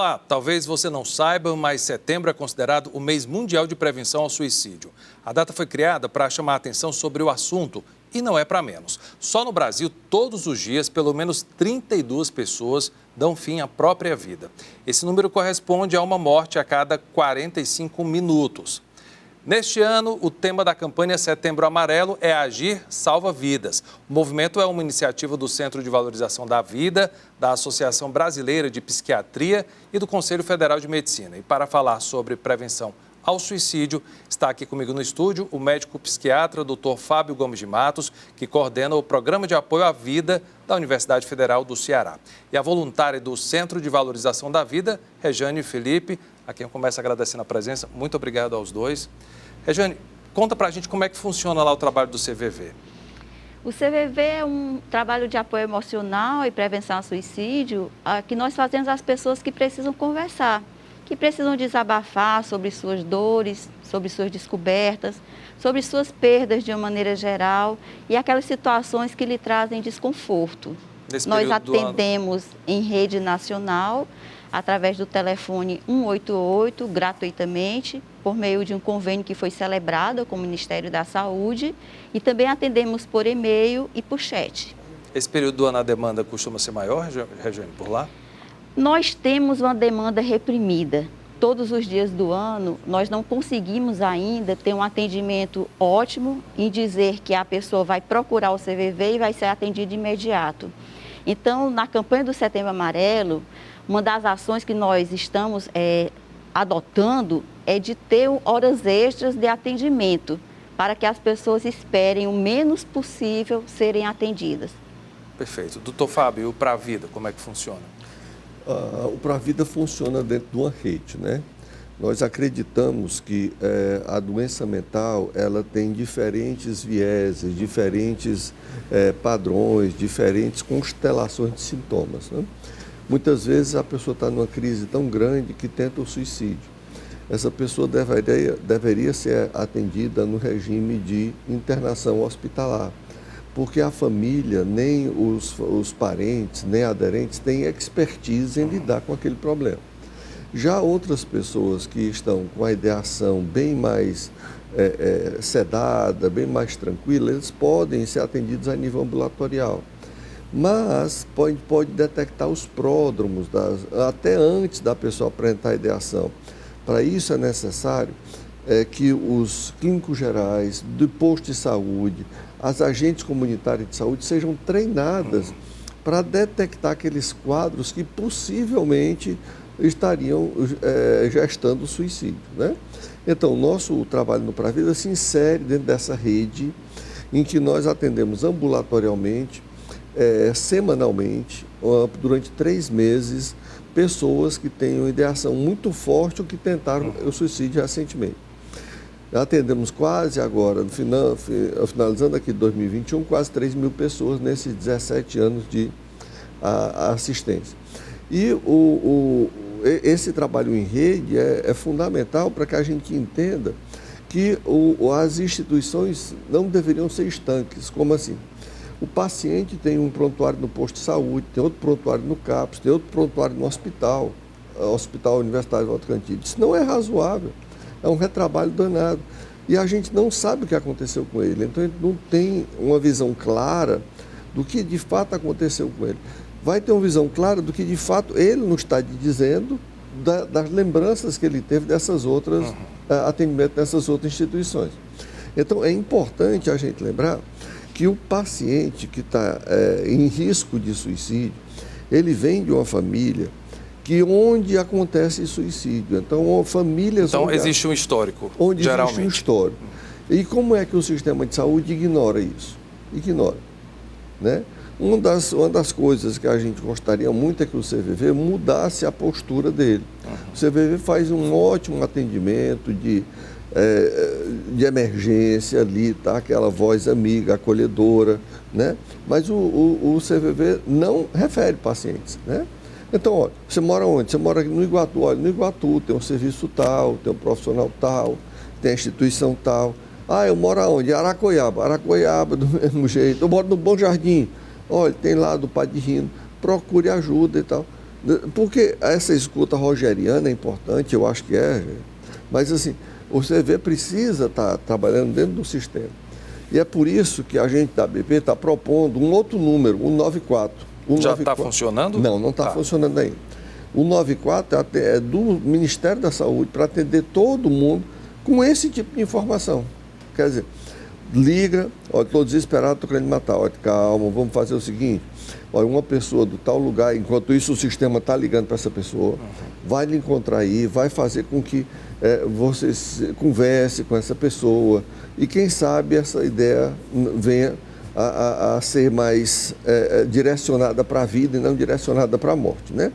Olá, talvez você não saiba, mas setembro é considerado o mês mundial de prevenção ao suicídio. A data foi criada para chamar a atenção sobre o assunto e não é para menos. Só no Brasil, todos os dias, pelo menos 32 pessoas dão fim à própria vida. Esse número corresponde a uma morte a cada 45 minutos. Neste ano, o tema da campanha Setembro Amarelo é Agir Salva Vidas. O movimento é uma iniciativa do Centro de Valorização da Vida, da Associação Brasileira de Psiquiatria e do Conselho Federal de Medicina. E para falar sobre prevenção ao suicídio, está aqui comigo no estúdio o médico psiquiatra Dr. Fábio Gomes de Matos, que coordena o Programa de Apoio à Vida da Universidade Federal do Ceará. E a voluntária do Centro de Valorização da Vida, Rejane Felipe, a quem eu começo agradecendo a presença. Muito obrigado aos dois. Rejane, conta pra gente como é que funciona lá o trabalho do CVV. O CVV é um trabalho de apoio emocional e prevenção ao suicídio que nós fazemos às pessoas que precisam conversar, que precisam desabafar sobre suas dores, sobre suas descobertas, sobre suas perdas de uma maneira geral e aquelas situações que lhe trazem desconforto. Nós atendemos em rede nacional, através do telefone 188, gratuitamente, por meio de um convênio que foi celebrado com o Ministério da Saúde, e também atendemos por e-mail e por chat. Esse período do ano a demanda costuma ser maior, Rejane, por lá? Nós temos uma demanda reprimida. Todos os dias do ano, nós não conseguimos ainda ter um atendimento ótimo e dizer que a pessoa vai procurar o CVV e vai ser atendida de imediato. Então, na campanha do Setembro Amarelo, uma das ações que nós estamos adotando é de ter horas extras de atendimento, para que as pessoas esperem o menos possível serem atendidas. Perfeito. Doutor Fábio, o Pra Vida, como é que funciona? O Pra Vida funciona dentro de uma rede, né? Nós acreditamos que a doença mental, ela tem diferentes vieses, diferentes padrões, diferentes constelações de sintomas, né? Muitas vezes a pessoa está numa crise tão grande que tenta o suicídio. Essa pessoa deveria ser atendida no regime de internação hospitalar, porque a família, nem os parentes, nem aderentes têm expertise em lidar com aquele problema. Já outras pessoas que estão com a ideação bem mais sedada, bem mais tranquila, eles podem ser atendidos a nível ambulatorial. Mas pode detectar os pródromos, até antes da pessoa apresentar a ideação. Para isso é necessário que os clínicos gerais, do posto de saúde, as agentes comunitárias de saúde sejam treinadas para detectar aqueles quadros que possivelmente estariam gestando o suicídio, né? Então, o nosso trabalho no Pra Vida se insere dentro dessa rede em que nós atendemos ambulatorialmente, semanalmente, durante 3 meses, pessoas que têm uma ideação muito forte ou que tentaram o suicídio recentemente. Atendemos quase agora, finalizando aqui 2021, quase 3 mil pessoas nesses 17 anos de assistência. E esse trabalho em rede é fundamental para que a gente entenda que as instituições não deveriam ser estanques. Como assim? O paciente tem um prontuário no posto de saúde, tem outro prontuário no CAPS, tem outro prontuário no Hospital Universitário de Alto Cantilho. Isso não é razoável, é um retrabalho danado. E a gente não sabe o que aconteceu com ele, então a gente não tem uma visão clara do que de fato aconteceu com ele. Vai ter uma visão clara do que de fato ele nos está dizendo, das lembranças que ele teve dessas outras, atendimento dessas outras instituições. Então é importante a gente lembrar que o paciente que está em risco de suicídio, ele vem de uma família onde acontece suicídio. Então, famílias... Então, existe um histórico, onde geralmente. Existe um histórico. E como é que o sistema de saúde ignora isso? Ignora, né? Uma das coisas que a gente gostaria muito é que o CVV mudasse a postura dele. O CVV faz um ótimo atendimento de emergência ali, tá? Aquela voz amiga, acolhedora, né? Mas o CVV não refere pacientes, né? Então, olha, você mora onde? Você mora no Iguatu. Olha, no Iguatu tem um serviço tal, tem um profissional tal, tem a instituição tal. Ah, eu moro aonde? Aracoiaba. Aracoiaba, do mesmo jeito. Eu moro no Bom Jardim. Olha, tem lá do Padre Rino. Procure ajuda e tal. Porque essa escuta rogeriana é importante, eu acho que é, mas assim, o CVV precisa estar trabalhando dentro do sistema. E é por isso que a gente da BP está propondo um outro número, o 94. Já está funcionando? Não está funcionando ainda. O 94 é do Ministério da Saúde para atender todo mundo com esse tipo de informação. Quer dizer, liga, olha, estou desesperado, estou querendo matar. Olha, calma, vamos fazer o seguinte. Olha, uma pessoa do tal lugar, enquanto isso o sistema está ligando para essa pessoa, vai lhe encontrar aí, vai fazer com que você converse com essa pessoa e quem sabe essa ideia venha a ser mais direcionada para a vida e não direcionada para a morte, né?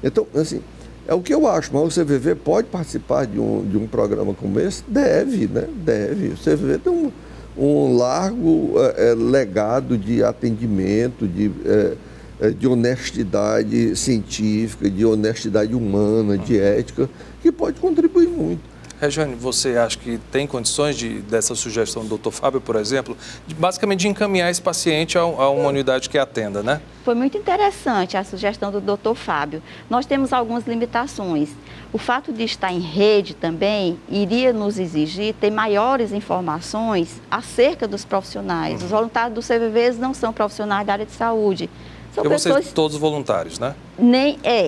Então, assim, é o que eu acho, mas o CVV pode participar de um programa como esse? Deve, né? Deve. O CVV tem um largo legado de atendimento, de honestidade científica, de honestidade humana, de ética, que pode contribuir muito. Regiane, você acha que tem condições dessa sugestão do Dr. Fábio, por exemplo, basicamente de encaminhar esse paciente a uma unidade que atenda, né? Foi muito interessante a sugestão do Dr. Fábio. Nós temos algumas limitações. O fato de estar em rede também iria nos exigir ter maiores informações acerca dos profissionais. Os voluntários do CVV não são profissionais da área de saúde. Porque vocês todos voluntários, né?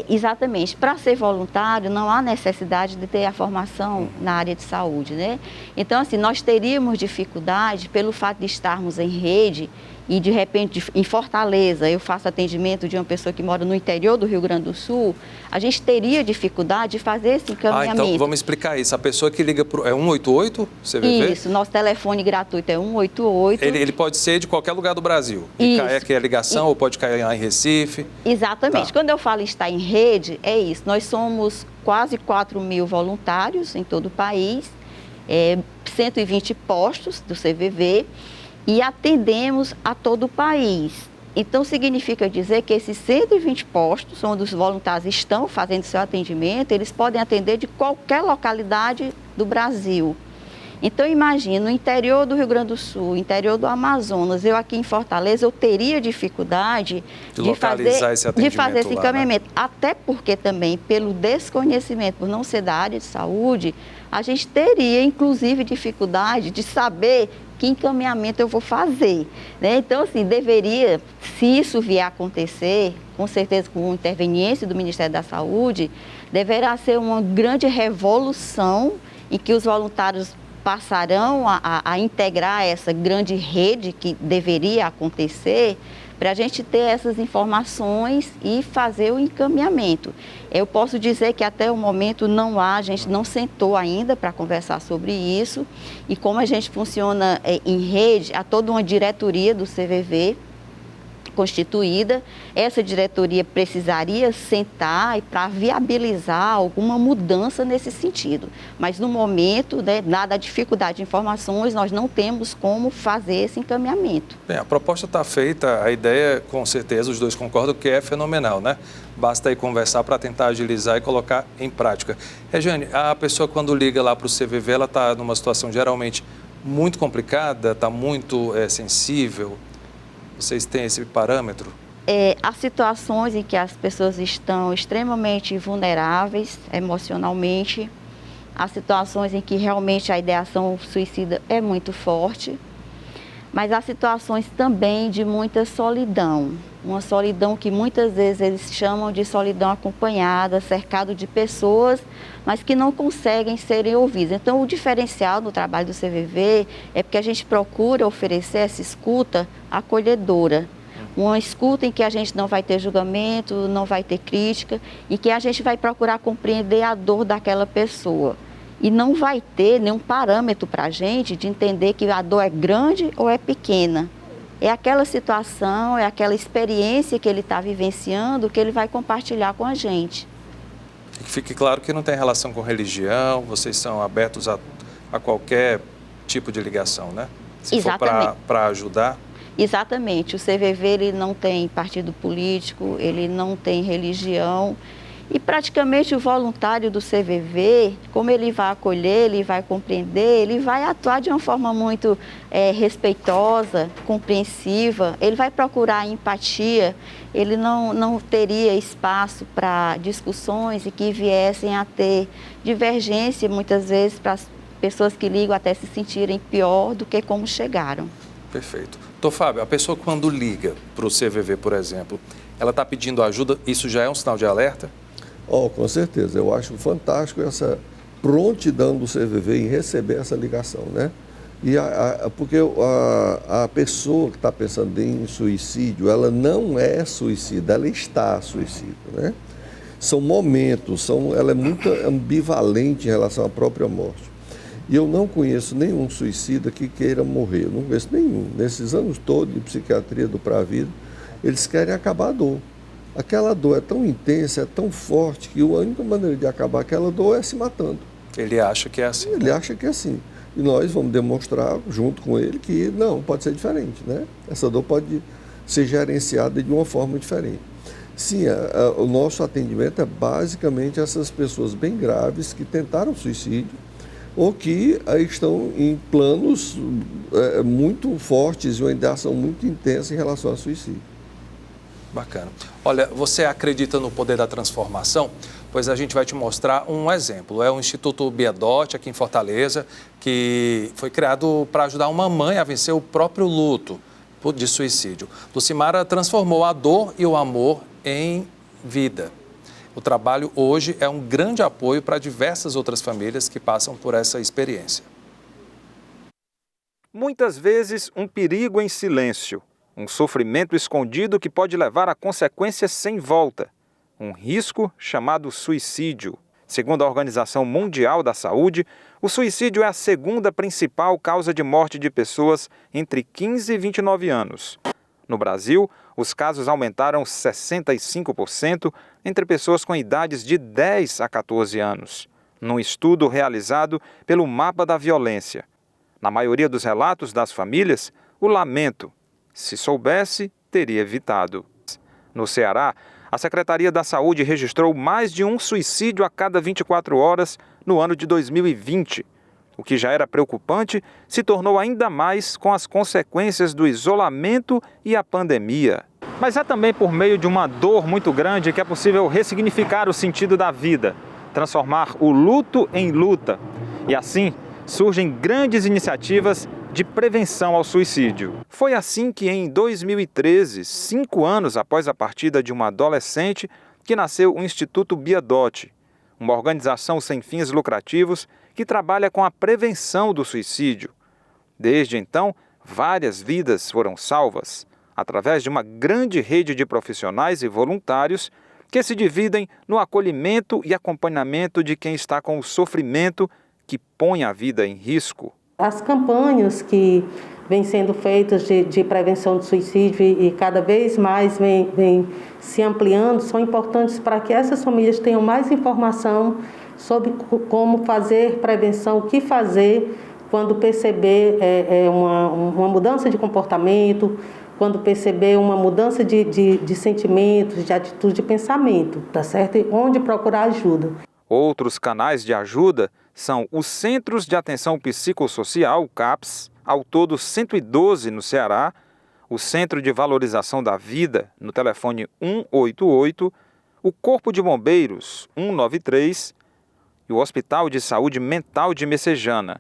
Exatamente. Para ser voluntário, não há necessidade de ter a formação na área de saúde, né? Então, assim, nós teríamos dificuldade pelo fato de estarmos em rede e, de repente, em Fortaleza, eu faço atendimento de uma pessoa que mora no interior do Rio Grande do Sul, a gente teria dificuldade de fazer esse encaminhamento. Então, vamos explicar isso. A pessoa que liga para 188, CVV? Isso, nosso telefone gratuito é 188. Ele pode ser de qualquer lugar do Brasil. E cai aqui a ligação, ou pode cair lá em Recife. Exatamente. Tá. Quando eu falo estar em rede, é isso. Nós somos quase 4.000 voluntários em todo o país, 120 postos do CVV e atendemos a todo o país. Então, significa dizer que esses 120 postos, onde os voluntários estão fazendo seu atendimento, eles podem atender de qualquer localidade do Brasil. Então, imagina, no interior do Rio Grande do Sul, interior do Amazonas, eu aqui em Fortaleza, eu teria dificuldade de fazer esse encaminhamento. Lá, né? Até porque também, pelo desconhecimento, por não ser da área de saúde, a gente teria, inclusive, dificuldade de saber que encaminhamento eu vou fazer, né? Então, assim, deveria, se isso vier a acontecer, com certeza com a interveniência do Ministério da Saúde, deverá ser uma grande revolução em que os voluntários passarão a integrar essa grande rede que deveria acontecer para a gente ter essas informações e fazer o encaminhamento. Eu posso dizer que até o momento a gente não sentou ainda para conversar sobre isso e como a gente funciona em rede, há toda uma diretoria do CVV constituída, essa diretoria precisaria sentar e para viabilizar alguma mudança nesse sentido. Mas no momento, né, dada a dificuldade de informações, nós não temos como fazer esse encaminhamento. Bem, a proposta está feita, a ideia, com certeza, os dois concordam que é fenomenal, né? Basta aí conversar para tentar agilizar e colocar em prática. Regiane, a pessoa quando liga lá para o CVV, ela está numa situação geralmente muito complicada, está muito sensível. Vocês têm esse parâmetro? Há situações em que as pessoas estão extremamente vulneráveis emocionalmente, há situações em que realmente a ideação suicida é muito forte, mas há situações também de muita solidão, uma solidão que muitas vezes eles chamam de solidão acompanhada, cercado de pessoas, mas que não conseguem serem ouvidas. Então, o diferencial do trabalho do CVV é porque a gente procura oferecer essa escuta acolhedora, uma escuta em que a gente não vai ter julgamento, não vai ter crítica e que a gente vai procurar compreender a dor daquela pessoa. E não vai ter nenhum parâmetro para a gente de entender que a dor é grande ou é pequena. É aquela situação, é aquela experiência que ele está vivenciando que ele vai compartilhar com a gente. E que fique claro que não tem relação com religião, vocês são abertos a qualquer tipo de ligação, né? Se Exatamente. For para ajudar. Exatamente. O CVV ele não tem partido político, ele não tem religião. E praticamente o voluntário do CVV, como ele vai acolher, ele vai compreender, ele vai atuar de uma forma muito respeitosa, compreensiva, ele vai procurar empatia, ele não teria espaço para discussões e que viessem a ter divergência, muitas vezes, para as pessoas que ligam até se sentirem pior do que como chegaram. Perfeito. Doutor Fábio, a pessoa quando liga para o CVV, por exemplo, ela está pedindo ajuda, isso já é um sinal de alerta? Com certeza. Eu acho fantástico essa prontidão do CVV em receber essa ligação, né? Porque a pessoa que está pensando em suicídio, ela não é suicida, ela está suicida, né? São momentos, ela é muito ambivalente em relação à própria morte. E eu não conheço nenhum suicida que queira morrer, eu não conheço nenhum. Nesses anos todos de psiquiatria do Pra Vida, eles querem acabar a dor. Aquela dor é tão intensa, é tão forte, que a única maneira de acabar aquela dor é se matando. Ele acha que é assim. Ele acha que é assim. E nós vamos demonstrar, junto com ele, que não, pode ser diferente, né? Essa dor pode ser gerenciada de uma forma diferente. Sim, o nosso atendimento é basicamente essas pessoas bem graves que tentaram suicídio ou que estão em planos muito fortes e uma ideação muito intensa em relação ao suicídio. Bacana. Olha, você acredita no poder da transformação? Pois a gente vai te mostrar um exemplo. É o Instituto Biedotti, aqui em Fortaleza, que foi criado para ajudar uma mãe a vencer o próprio luto de suicídio. Lucimara transformou a dor e o amor em vida. O trabalho hoje é um grande apoio para diversas outras famílias que passam por essa experiência. Muitas vezes, um perigo em silêncio. Um sofrimento escondido que pode levar a consequências sem volta. Um risco chamado suicídio. Segundo a Organização Mundial da Saúde, o suicídio é a segunda principal causa de morte de pessoas entre 15 e 29 anos. No Brasil, os casos aumentaram 65% entre pessoas com idades de 10 a 14 anos, num estudo realizado pelo Mapa da Violência. Na maioria dos relatos das famílias, o lamento. Se soubesse, teria evitado. No Ceará, a Secretaria da Saúde registrou mais de um suicídio a cada 24 horas no ano de 2020. O que já era preocupante se tornou ainda mais com as consequências do isolamento e a pandemia. Mas é também por meio de uma dor muito grande que é possível ressignificar o sentido da vida, transformar o luto em luta. E assim, surgem grandes iniciativas de prevenção ao suicídio. Foi assim que em 2013, 5 anos após a partida de uma adolescente, que nasceu o Instituto Biedotti, uma organização sem fins lucrativos que trabalha com a prevenção do suicídio. Desde então, várias vidas foram salvas, através de uma grande rede de profissionais e voluntários que se dividem no acolhimento e acompanhamento de quem está com o sofrimento que põe a vida em risco. As campanhas que vêm sendo feitas de prevenção do suicídio e cada vez mais vem se ampliando são importantes para que essas famílias tenham mais informação sobre como fazer prevenção, o que fazer quando perceber uma mudança de comportamento, quando perceber uma mudança de sentimentos, de atitude, de pensamento, tá certo? E onde procurar ajuda. Outros canais de ajuda são os Centros de Atenção Psicossocial, CAPS, ao todo 112 no Ceará, o Centro de Valorização da Vida, no telefone 188, o Corpo de Bombeiros, 193, e o Hospital de Saúde Mental de Messejana.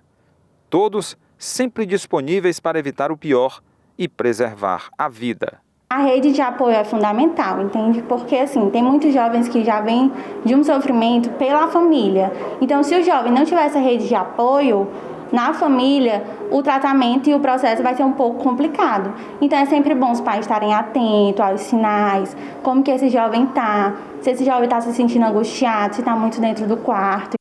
Todos sempre disponíveis para evitar o pior e preservar a vida. A rede de apoio é fundamental, entende? Porque, assim, tem muitos jovens que já vêm de um sofrimento pela família. Então, se o jovem não tiver essa rede de apoio na família, o tratamento e o processo vai ser um pouco complicado. Então, é sempre bom os pais estarem atentos aos sinais, como que esse jovem está, se esse jovem está se sentindo angustiado, se está muito dentro do quarto.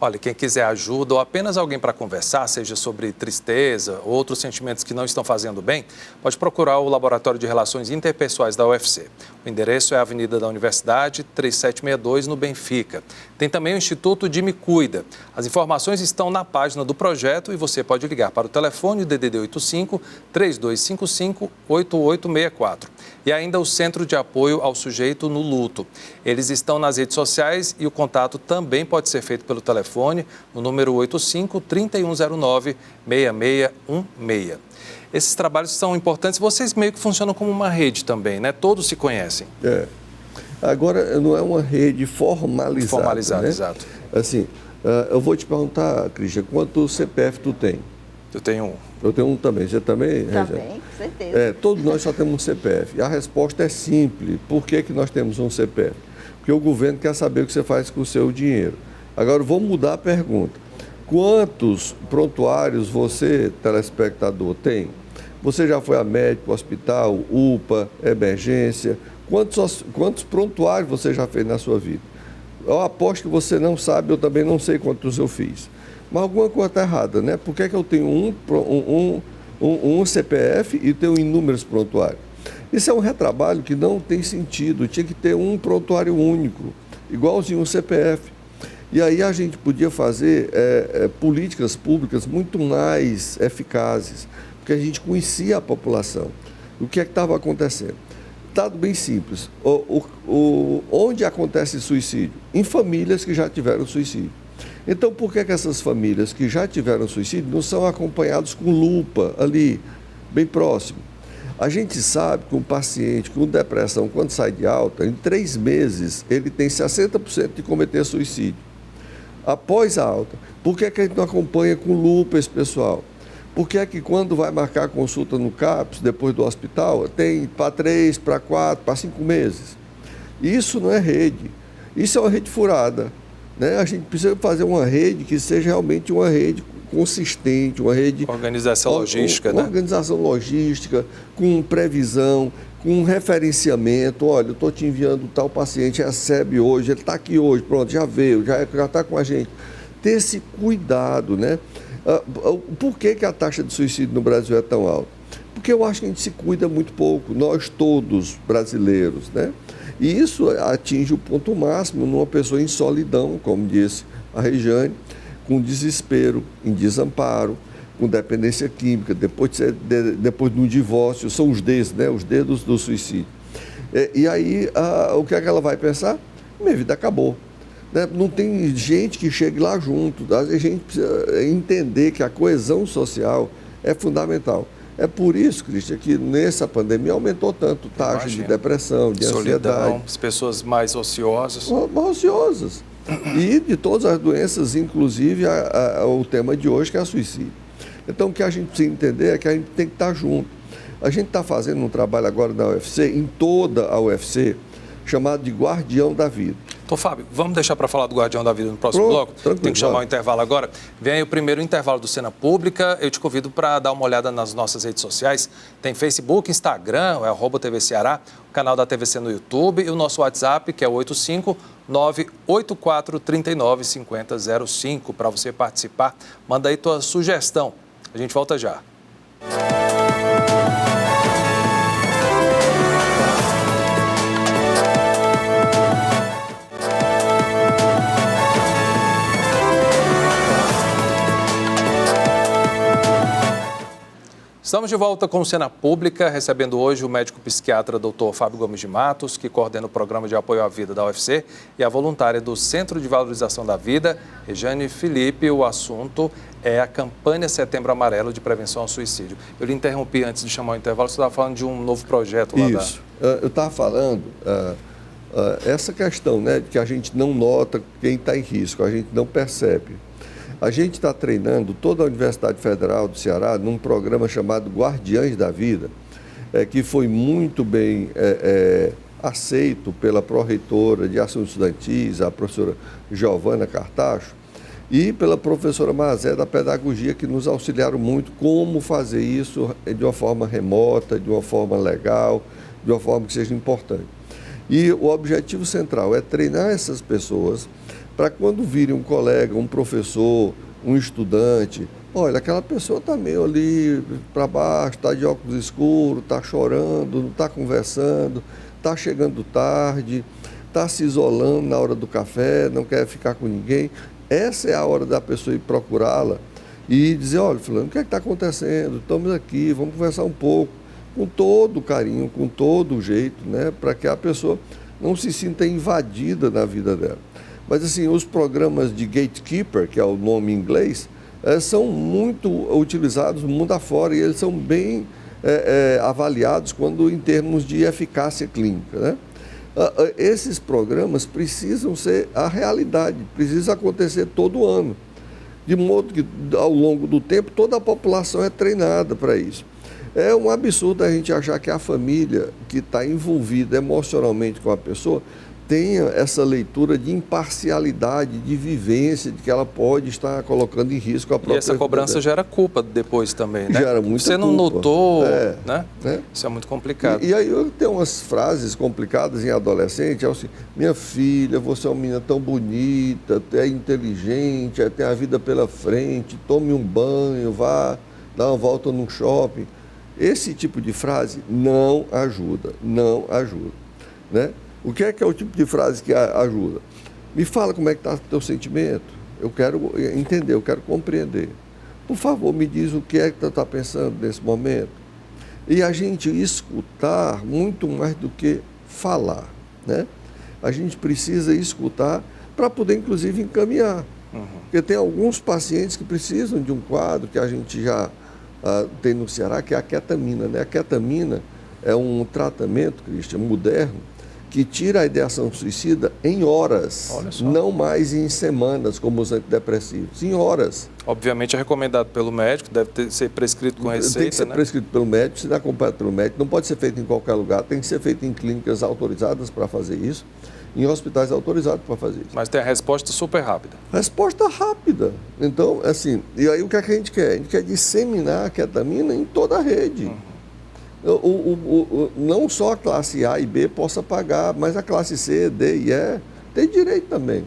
Olha, quem quiser ajuda ou apenas alguém para conversar, seja sobre tristeza ou outros sentimentos que não estão fazendo bem, pode procurar o Laboratório de Relações Interpessoais da UFC. O endereço é a Avenida da Universidade, 3762, no Benfica. Tem também o Instituto de Me Cuida. As informações estão na página do projeto e você pode ligar para o telefone DDD 85 3255 8864. E ainda o Centro de Apoio ao Sujeito no Luto. Eles estão nas redes sociais e o contato também pode ser feito pelo telefone no número 85 3109 6616. Esses trabalhos são importantes, vocês meio que funcionam como uma rede também, né? Todos se conhecem. Agora, não é uma rede formalizada. Formalizada, né? exato. Assim, eu vou te perguntar, Cristian, quanto CPF tu tem? Eu tenho um. Eu tenho um também. Você também? Também, com certeza. Todos nós só temos um CPF. E a resposta é simples. Por que nós temos um CPF? Porque o governo quer saber o que você faz com o seu dinheiro. Agora, vamos mudar a pergunta. Quantos prontuários você, telespectador, tem? Você já foi a médico, hospital, UPA, emergência? Quantos prontuários você já fez na sua vida? Eu aposto que você não sabe, eu também não sei quantos eu fiz. Mas alguma coisa está errada, né? Por que eu tenho um CPF e tenho inúmeros prontuários? Isso é um retrabalho que não tem sentido. Tinha que ter um prontuário único, igualzinho um CPF. E aí a gente podia fazer políticas públicas muito mais eficazes, porque a gente conhecia a população. O que é que estava acontecendo? Dado bem simples, onde acontece suicídio? Em famílias que já tiveram suicídio. Então, por que essas famílias que já tiveram suicídio não são acompanhadas com lupa ali, bem próximo? A gente sabe que um paciente com depressão, quando sai de alta, em 3 meses, ele tem 60% de cometer suicídio. Após a alta, por que a gente não acompanha com lupa esse pessoal? Por que é que quando vai marcar consulta no CAPS, depois do hospital, tem para 3, para 4, para 5 meses? Isso não é rede, isso é uma rede furada, né? A gente precisa fazer uma rede que seja realmente uma rede consistente, uma rede... Organização logística, né? Organização logística, com previsão, com referenciamento. Olha, eu estou te enviando tal paciente, recebe hoje, ele está aqui hoje, pronto, já veio, já está com a gente. Ter esse cuidado, né? Por que a taxa de suicídio no Brasil é tão alta? Porque eu acho que a gente se cuida muito pouco, nós todos brasileiros, né? E isso atinge o ponto máximo numa pessoa em solidão, como disse a Regiane, com desespero, em desamparo, com dependência química, depois de um divórcio, são os Ds, né? Os dedos do suicídio. E aí, o que é que ela vai pensar? Minha vida acabou. Né? Não tem gente que chegue lá junto. A gente precisa entender que a coesão social é fundamental. É por isso, Cristian, que nessa pandemia aumentou tanto taxa de depressão, de ansiedade. As pessoas mais ociosas. Ociosas. E de todas as doenças, inclusive o tema de hoje, que é a suicídio. Então, o que a gente precisa entender é que a gente tem que estar junto. A gente está fazendo um trabalho agora na UFC, em toda a UFC, chamado de Guardião da Vida. Então, Fábio, vamos deixar para falar do Guardião da Vida no próximo bloco? Tem que chamar o intervalo agora. Vem aí o primeiro intervalo do Cena Pública. Eu te convido para dar uma olhada nas nossas redes sociais. Tem Facebook, Instagram, é @TV Ceará, o canal da TVC no YouTube e o nosso WhatsApp, que é o 85984395005, para você participar. Manda aí tua sugestão. A gente volta já. Estamos de volta com o Cena Pública, recebendo hoje o médico psiquiatra Dr. Fábio Gomes de Matos, que coordena o programa de apoio à vida da UFC, e a voluntária do Centro de Valorização da Vida, Regiane Felipe. O assunto é a campanha Setembro Amarelo de Prevenção ao Suicídio. Eu lhe interrompi antes de chamar o intervalo, você estava falando de um novo projeto lá. Isso. Eu estava falando essa questão, né, de que a gente não nota quem está em risco, a gente não percebe. A gente está treinando toda a Universidade Federal do Ceará num programa chamado Guardiães da Vida, que foi muito bem aceito pela pró-reitora de Assuntos Estudantis, a professora Giovana Cartacho, e pela professora Mazé da Pedagogia, que nos auxiliaram muito como fazer isso de uma forma remota, de uma forma legal, de uma forma que seja importante. E o objetivo central é treinar essas pessoas para quando virem um colega, um professor, um estudante, olha, aquela pessoa está meio ali para baixo, está de óculos escuros, está chorando, não está conversando, está chegando tarde, está se isolando na hora do café, não quer ficar com ninguém. Essa é a hora da pessoa ir procurá-la e dizer, olha, fulano, o que é que está acontecendo? Estamos aqui, vamos conversar um pouco, com todo o carinho, com todo o jeito, né, para que a pessoa não se sinta invadida na vida dela. Mas, assim, os programas de gatekeeper, que é o nome em inglês, são muito utilizados no mundo afora e eles são bem avaliados quando em termos de eficácia clínica, né? Esses programas precisam ser a realidade, precisa acontecer todo ano, de modo que ao longo do tempo toda a população é treinada para isso. É um absurdo a gente achar que a família que está envolvida emocionalmente com a pessoa tenha essa leitura de imparcialidade, de vivência, de que ela pode estar colocando em risco a própria vida. E essa cobrança gera culpa depois também, né? Gera muita Você não culpa. notou, né? Isso é muito complicado. E aí eu tenho umas frases complicadas em adolescente, é assim, minha filha, você é uma menina tão bonita, é inteligente, tem a vida pela frente, tome um banho, vá dar uma volta num shopping. Esse tipo de frase não ajuda, né? O que é o tipo de frase que ajuda? Me fala como é que está o teu sentimento. Eu quero entender, eu quero compreender. Por favor, me diz o que é que tu está pensando nesse momento. E a gente escutar muito mais do que falar, né? A gente precisa escutar para poder, inclusive, encaminhar. Porque tem alguns pacientes que precisam de um quadro que a gente já tem no Ceará, que é a ketamina, né? A ketamina é um tratamento, Cristian, moderno, que tira a ideação suicida em horas, não mais em semanas, como os antidepressivos, em horas. Obviamente é recomendado pelo médico, deve ser prescrito com receita, tem que ser né? prescrito pelo médico, ser acompanhado pelo médico, não pode ser feito em qualquer lugar, tem que ser feito em clínicas autorizadas para fazer isso, em hospitais autorizados para fazer isso. Mas tem a resposta super rápida. Resposta rápida. Então, assim, e aí o que é que a gente quer? A gente quer disseminar a ketamina em toda a rede. Não só a classe A e B possa pagar, mas a classe C, D e E tem direito também.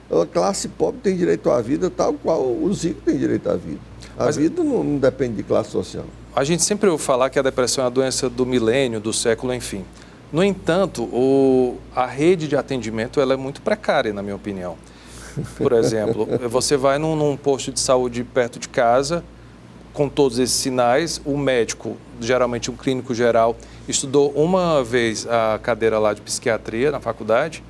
A classe pobre tem direito à vida, tal qual os ricos têm direito à vida. A vida não depende de classe social. A gente sempre ouve falar que a depressão é a doença do milênio, do século, enfim. No entanto, a rede de atendimento ela é muito precária, na minha opinião. Por exemplo, você vai num posto de saúde perto de casa, com todos esses sinais, o médico, geralmente um clínico geral, estudou uma vez a cadeira lá de psiquiatria na faculdade,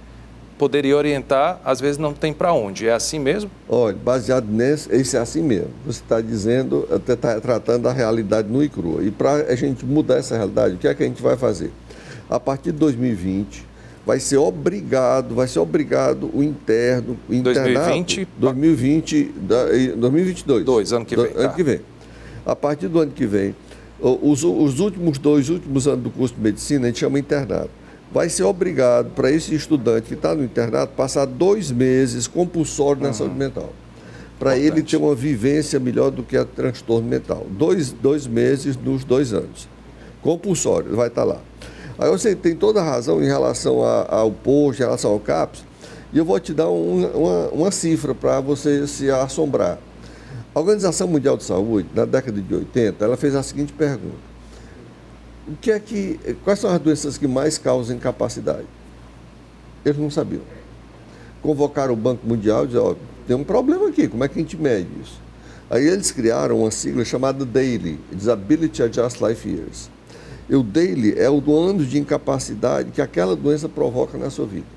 poderia orientar, às vezes não tem para onde. É assim mesmo? Olha, baseado nesse, isso é assim mesmo. Você está dizendo, está tratando da realidade nua e crua. E para a gente mudar essa realidade, o que é que a gente vai fazer? A partir de 2020, vai ser obrigado o interno, o internato... 2022. Ano que vem. Ano que vem. A partir do ano que vem, os dois últimos anos do curso de medicina, a gente chama internato. Vai ser obrigado para esse estudante que está no internato passar 2 meses compulsório na saúde mental. Para ele ter uma vivência melhor do que a transtorno mental. 2 meses nos 2 anos. Compulsório, ele vai estar lá. Aí você tem toda a razão em relação ao posto, em relação ao CAPS, e eu vou te dar uma cifra para você se assombrar. A Organização Mundial de Saúde, na década de 80, ela fez a seguinte pergunta: quais são as doenças que mais causam incapacidade? Eles não sabiam. Convocaram o Banco Mundial e disseram, tem um problema aqui, como é que a gente mede isso? Aí eles criaram uma sigla chamada DALY, Disability Adjusted Life Years. E o DALY é o do ano de incapacidade que aquela doença provoca na sua vida.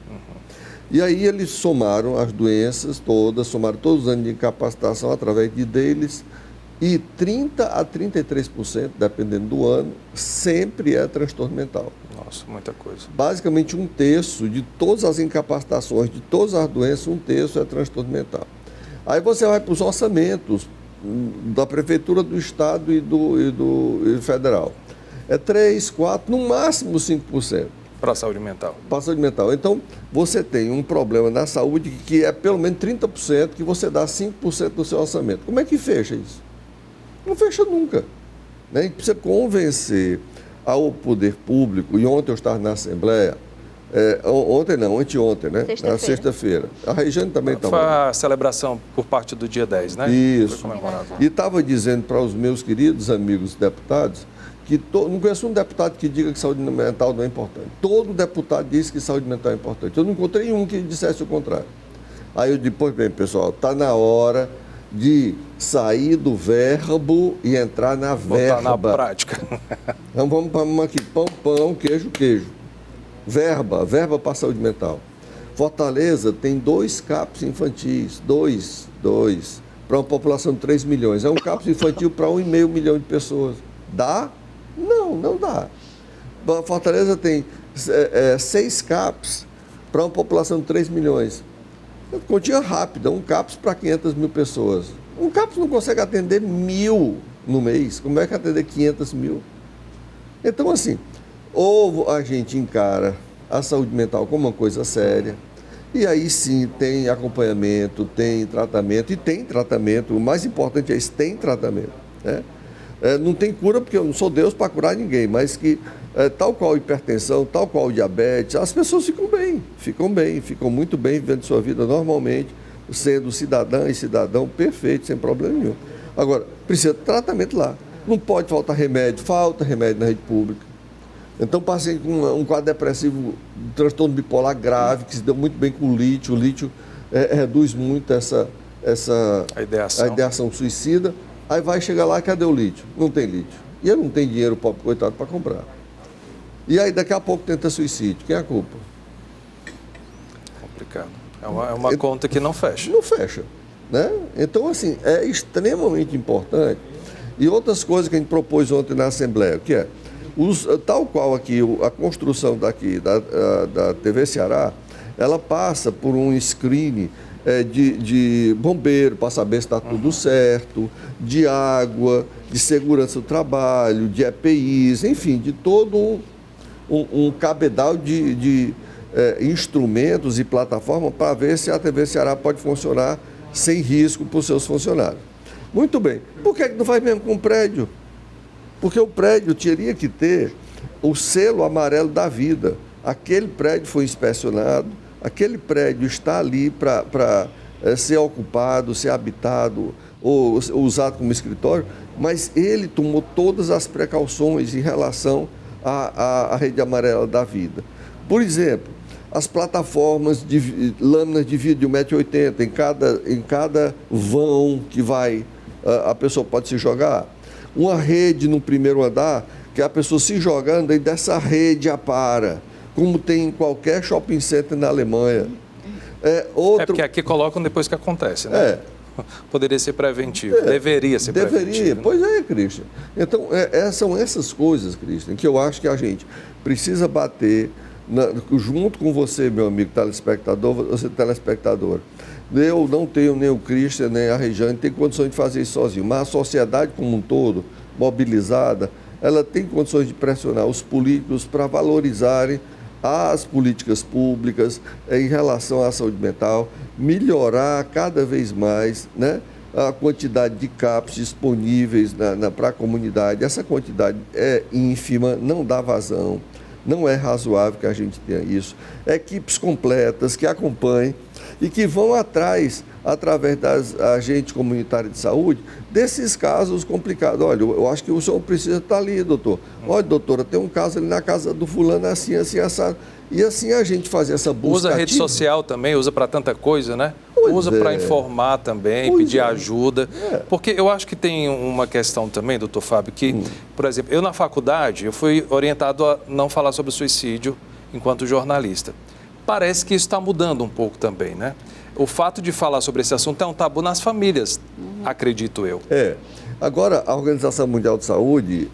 E aí eles somaram as doenças todas, somaram todos os anos de incapacitação através de DALYs, e 30% a 33%, dependendo do ano, sempre é transtorno mental. Nossa, muita coisa. Basicamente 1/3 de todas as incapacitações, de todas as doenças, 1/3 é transtorno mental. Aí você vai para os orçamentos da Prefeitura, do Estado e do Federal. É 3%, 4%, no máximo 5%. Para a saúde mental. Para a saúde mental. Então, você tem um problema na saúde que é pelo menos 30%, que você dá 5% do seu orçamento. Como é que fecha isso? Não fecha nunca. Né? E precisa convencer ao poder público, e ontem eu estava na Assembleia, anteontem, né? Na sexta-feira. A Regiane também estava. Foi a celebração por parte do dia 10, né? Isso. Foi comemorado. E estava dizendo para os meus queridos amigos deputados Não conheço um deputado que diga que saúde mental não é importante. Todo deputado diz que saúde mental é importante. Eu não encontrei um que dissesse o contrário. Aí eu depois, bem, pessoal, está na hora de sair do verbo e entrar na verba. Botar na prática. Então vamos aqui, pão, queijo. Verba para a saúde mental. Fortaleza tem 2 CAPs infantis, dois, para uma população de 3 milhões. É um CAPs infantil para 1,5 milhão de pessoas. Dá? Não dá. Fortaleza tem 6 CAPs para uma população de 3 milhões. Continha rápida, um CAPS para 500 mil pessoas. Um CAPS não consegue atender 1.000 no mês. Como é que atender 500 mil? Então, assim, ou a gente encara a saúde mental como uma coisa séria, e aí sim tem acompanhamento, tem tratamento, o mais importante é isso, tem tratamento, né? Não tem cura, porque eu não sou Deus para curar ninguém, mas que tal qual hipertensão, tal qual diabetes, as pessoas ficam muito bem vivendo sua vida normalmente, sendo cidadã e cidadão perfeito, sem problema nenhum. Agora, precisa de tratamento lá. Não pode faltar remédio, falta remédio na rede pública. Então, passei com um quadro depressivo, um transtorno bipolar grave, que se deu muito bem com o lítio. O lítio reduz muito a ideação suicida. Aí vai chegar lá, cadê o lítio? Não tem lítio. E ele não tem dinheiro, o pobre coitado, para comprar. E aí, daqui a pouco, tenta suicídio. Quem é a culpa? Complicado. É uma conta que não fecha. Não fecha, né? Então, assim, é extremamente importante. E outras coisas que a gente propôs ontem na Assembleia, que é, tal qual aqui, a construção daqui da TV Ceará, ela passa por um screening de bombeiro, para saber se está tudo certo, de água, de segurança do trabalho, de EPIs, enfim, de todo um cabedal de instrumentos e plataformas para ver se a TV Ceará pode funcionar sem risco para os seus funcionários. Muito bem. Por que não faz mesmo com o prédio? Porque o prédio teria que ter o selo amarelo da vida. Aquele prédio foi inspecionado, aquele prédio está ali para ser ocupado, ser habitado ou usado como escritório, mas ele tomou todas as precauções em relação à rede amarela da vida. Por exemplo, as plataformas de lâminas de vidro de 1,80 m em cada vão que a pessoa pode se jogar. Uma rede no primeiro andar, que a pessoa se jogando e dessa rede apara, como tem em qualquer shopping center na Alemanha. Porque aqui colocam depois que acontece, né? Poderia ser preventivo, deveria ser preventivo. Pois é, Christian. Então, são essas coisas, Christian, que eu acho que a gente precisa bater junto com você, meu amigo telespectador, você telespectadora. Eu não tenho nem o Christian, nem a Rejane, tem condições de fazer isso sozinho, mas a sociedade como um todo, mobilizada, ela tem condições de pressionar os políticos para valorizarem as políticas públicas em relação à saúde mental, melhorar cada vez mais, né, a quantidade de CAPs disponíveis para a comunidade. Essa quantidade é ínfima, não dá vazão, não é razoável que a gente tenha isso. Equipes completas que acompanhem e que vão atrás, através das agentes comunitários de saúde, desses casos complicados. Olha, eu acho que o senhor precisa estar ali, doutor. Olha, doutora, tem um caso ali na casa do fulano, assim, assado. E assim a gente fazer essa busca. Usa a rede social também, usa para tanta coisa, né? Usa para informar também, pedir ajuda. Porque eu acho que tem uma questão também, doutor Fábio, que, por exemplo, eu na faculdade, eu fui orientado a não falar sobre suicídio enquanto jornalista. Parece que isso está mudando um pouco também, né? O fato de falar sobre esse assunto é um tabu nas famílias, acredito eu. Agora, a Organização Mundial de Saúde,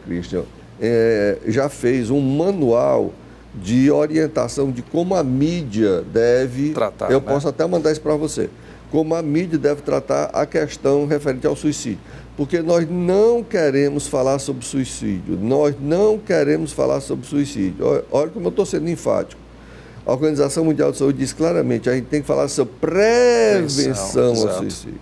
Christian, já fez um manual de orientação de como a mídia deve tratar. Eu posso até mandar isso para você. Como a mídia deve tratar a questão referente ao suicídio. Porque nós não queremos falar sobre suicídio. Olha como eu estou sendo enfático. A Organização Mundial de Saúde diz claramente, a gente tem que falar sobre prevenção ao suicídio.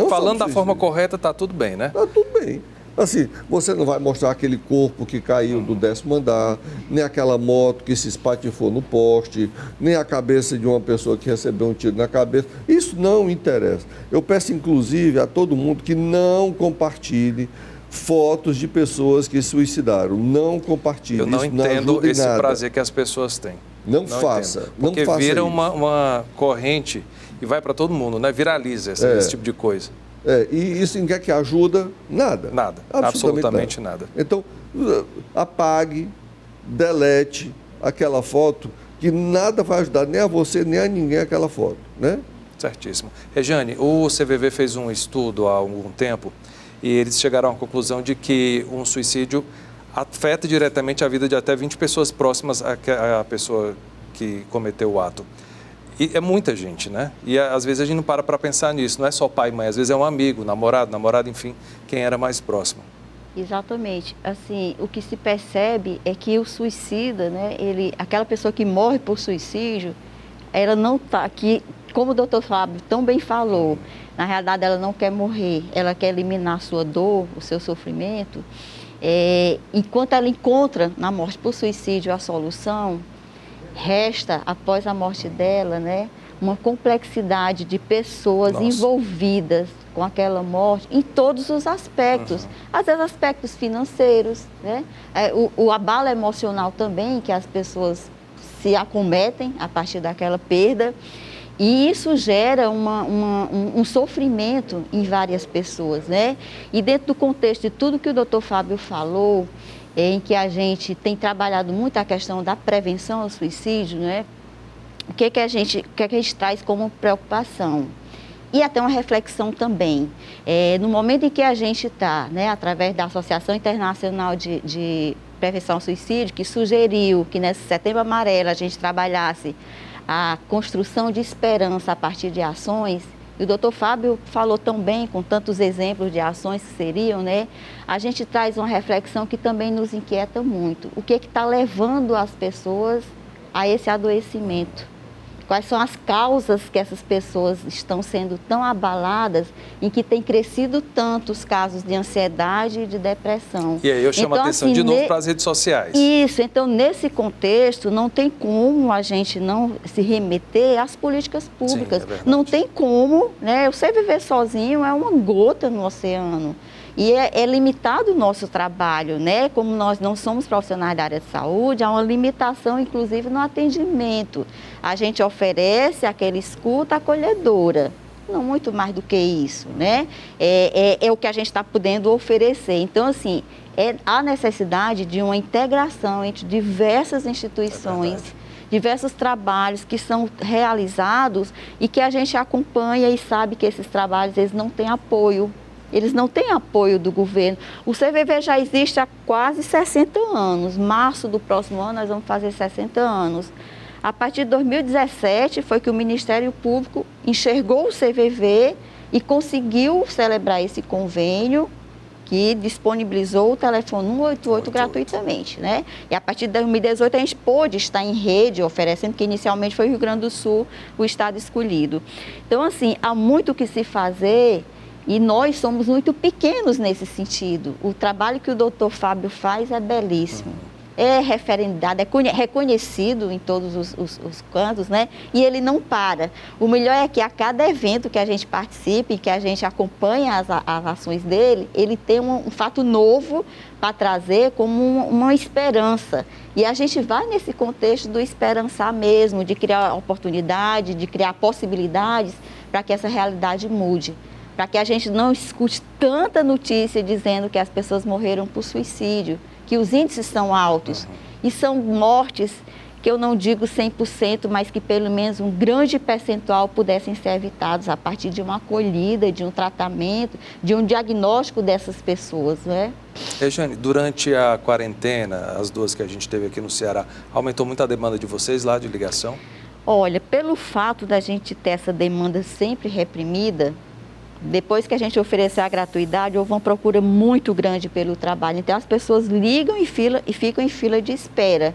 Falando da forma correta, está tudo bem, né? Está tudo bem. Assim, você não vai mostrar aquele corpo que caiu do 10º andar, nem aquela moto que se espatifou no poste, nem a cabeça de uma pessoa que recebeu um tiro na cabeça. Isso não interessa. Eu peço, inclusive, a todo mundo que não compartilhe fotos de pessoas que se suicidaram. Não compartilhe. Eu não isso entendo ajuda em esse nada. prazer que as pessoas têm. Não faça. Entendo. Não Porque faça vira isso. uma corrente e vai para todo mundo, né? Viraliza esse tipo de coisa. E isso em que ajuda? Nada. Nada. Absolutamente nada. Então, apague, delete aquela foto que nada vai ajudar nem a você, nem a ninguém aquela foto, né? Certíssimo. Regiane, o CVV fez um estudo há algum tempo e eles chegaram à conclusão de que um suicídio afeta diretamente a vida de até 20 pessoas próximas à pessoa que cometeu o ato. E é muita gente, né? E às vezes a gente não para pensar nisso, não é só pai e mãe, às vezes é um amigo, namorado, enfim, quem era mais próximo. Exatamente. Assim, o que se percebe é que o suicida, né, aquela pessoa que morre por suicídio, ela não está aqui, como o doutor Fábio tão bem falou, na realidade ela não quer morrer, ela quer eliminar a sua dor, o seu sofrimento. Enquanto ela encontra na morte por suicídio a solução, resta, após a morte dela, né, uma complexidade de pessoas envolvidas com aquela morte em todos os aspectos. Às vezes aspectos financeiros, né? O abalo emocional também, que as pessoas se acometem a partir daquela perda. E isso gera um sofrimento em várias pessoas, né? E dentro do contexto de tudo que o doutor Fábio falou, em que a gente tem trabalhado muito a questão da prevenção ao suicídio, né? O que a gente traz como preocupação? E até uma reflexão também. No momento em que a gente está, né, através da Associação Internacional de Prevenção ao Suicídio, que sugeriu que nesse Setembro Amarelo a gente trabalhasse a construção de esperança a partir de ações, e o doutor Fábio falou tão bem, com tantos exemplos de ações que seriam, né? A gente traz uma reflexão que também nos inquieta muito. O que está levando as pessoas a esse adoecimento? Quais são as causas que essas pessoas estão sendo tão abaladas, em que tem crescido tanto os casos de ansiedade e de depressão? E aí eu chamo a atenção de novo para as redes sociais. Isso, então nesse contexto não tem como a gente não se remeter às políticas públicas. Sim, não tem como, né? Você viver sozinho é uma gota no oceano. E é limitado o nosso trabalho, né? Como nós não somos profissionais da área de saúde, há uma limitação, inclusive, no atendimento. A gente oferece aquela escuta acolhedora, não muito mais do que isso, né? É o que a gente está podendo oferecer. Então, assim, há necessidade de uma integração entre diversas instituições, diversos trabalhos que são realizados e que a gente acompanha e sabe que esses trabalhos eles não têm apoio. Eles não têm apoio do governo. O CVV já existe há quase 60 anos. Março do próximo ano nós vamos fazer 60 anos. A partir de 2017 foi que o Ministério Público enxergou o CVV e conseguiu celebrar esse convênio que disponibilizou o telefone 188 gratuitamente, né? E a partir de 2018 a gente pôde estar em rede oferecendo, que inicialmente foi o Rio Grande do Sul o estado escolhido. Então, assim, há muito o que se fazer. E nós somos muito pequenos nesse sentido. O trabalho que o doutor Fábio faz é belíssimo. É referendado, é reconhecido em todos os cantos, né? E ele não para. O melhor é que a cada evento que a gente participe, que a gente acompanha as ações dele, ele tem um fato novo para trazer como uma esperança. E a gente vai nesse contexto do esperançar mesmo, de criar oportunidade, de criar possibilidades para que essa realidade mude. Para que a gente não escute tanta notícia dizendo que as pessoas morreram por suicídio, que os índices são altos. E são mortes que eu não digo 100%, mas que pelo menos um grande percentual pudessem ser evitados a partir de uma acolhida, de um tratamento, de um diagnóstico dessas pessoas, né? Regiane, durante a quarentena, as duas que a gente teve aqui no Ceará, aumentou muito a demanda de vocês lá de ligação? Olha, pelo fato da gente ter essa demanda sempre reprimida, depois que a gente oferecer a gratuidade, houve uma procura muito grande pelo trabalho. Então, as pessoas ligam e ficam em fila de espera.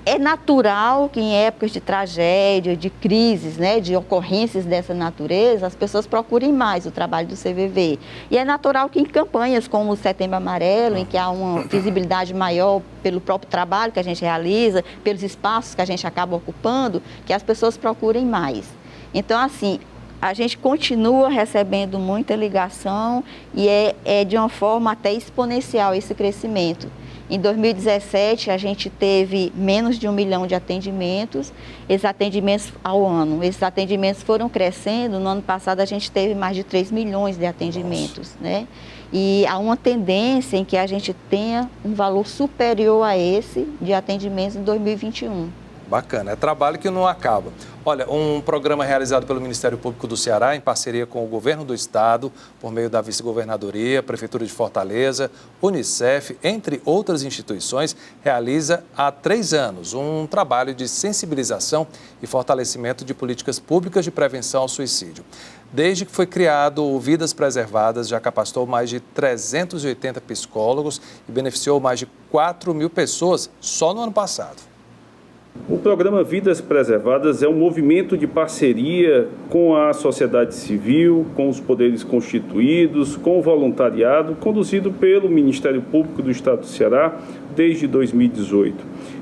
É natural que em épocas de tragédia, de crises, né, de ocorrências dessa natureza, as pessoas procurem mais o trabalho do CVV. E é natural que em campanhas como o Setembro Amarelo, em que há uma visibilidade maior pelo próprio trabalho que a gente realiza, pelos espaços que a gente acaba ocupando, que as pessoas procurem mais. Então, assim, a gente continua recebendo muita ligação e é de uma forma até exponencial esse crescimento. Em 2017, a gente teve menos de 1 milhão de atendimentos, esses atendimentos ao ano. Esses atendimentos foram crescendo, no ano passado a gente teve mais de 3 milhões de atendimentos, né? E há uma tendência em que a gente tenha um valor superior a esse de atendimentos em 2021. Bacana, é trabalho que não acaba. Olha, um programa realizado pelo Ministério Público do Ceará, em parceria com o Governo do Estado, por meio da Vice-Governadoria, Prefeitura de Fortaleza, Unicef, entre outras instituições, realiza há 3 anos um trabalho de sensibilização e fortalecimento de políticas públicas de prevenção ao suicídio. Desde que foi criado o Vidas Preservadas, já capacitou mais de 380 psicólogos e beneficiou mais de 4 mil pessoas só no ano passado. O programa Vidas Preservadas é um movimento de parceria com a sociedade civil, com os poderes constituídos, com o voluntariado, conduzido pelo Ministério Público do Estado do Ceará desde 2018.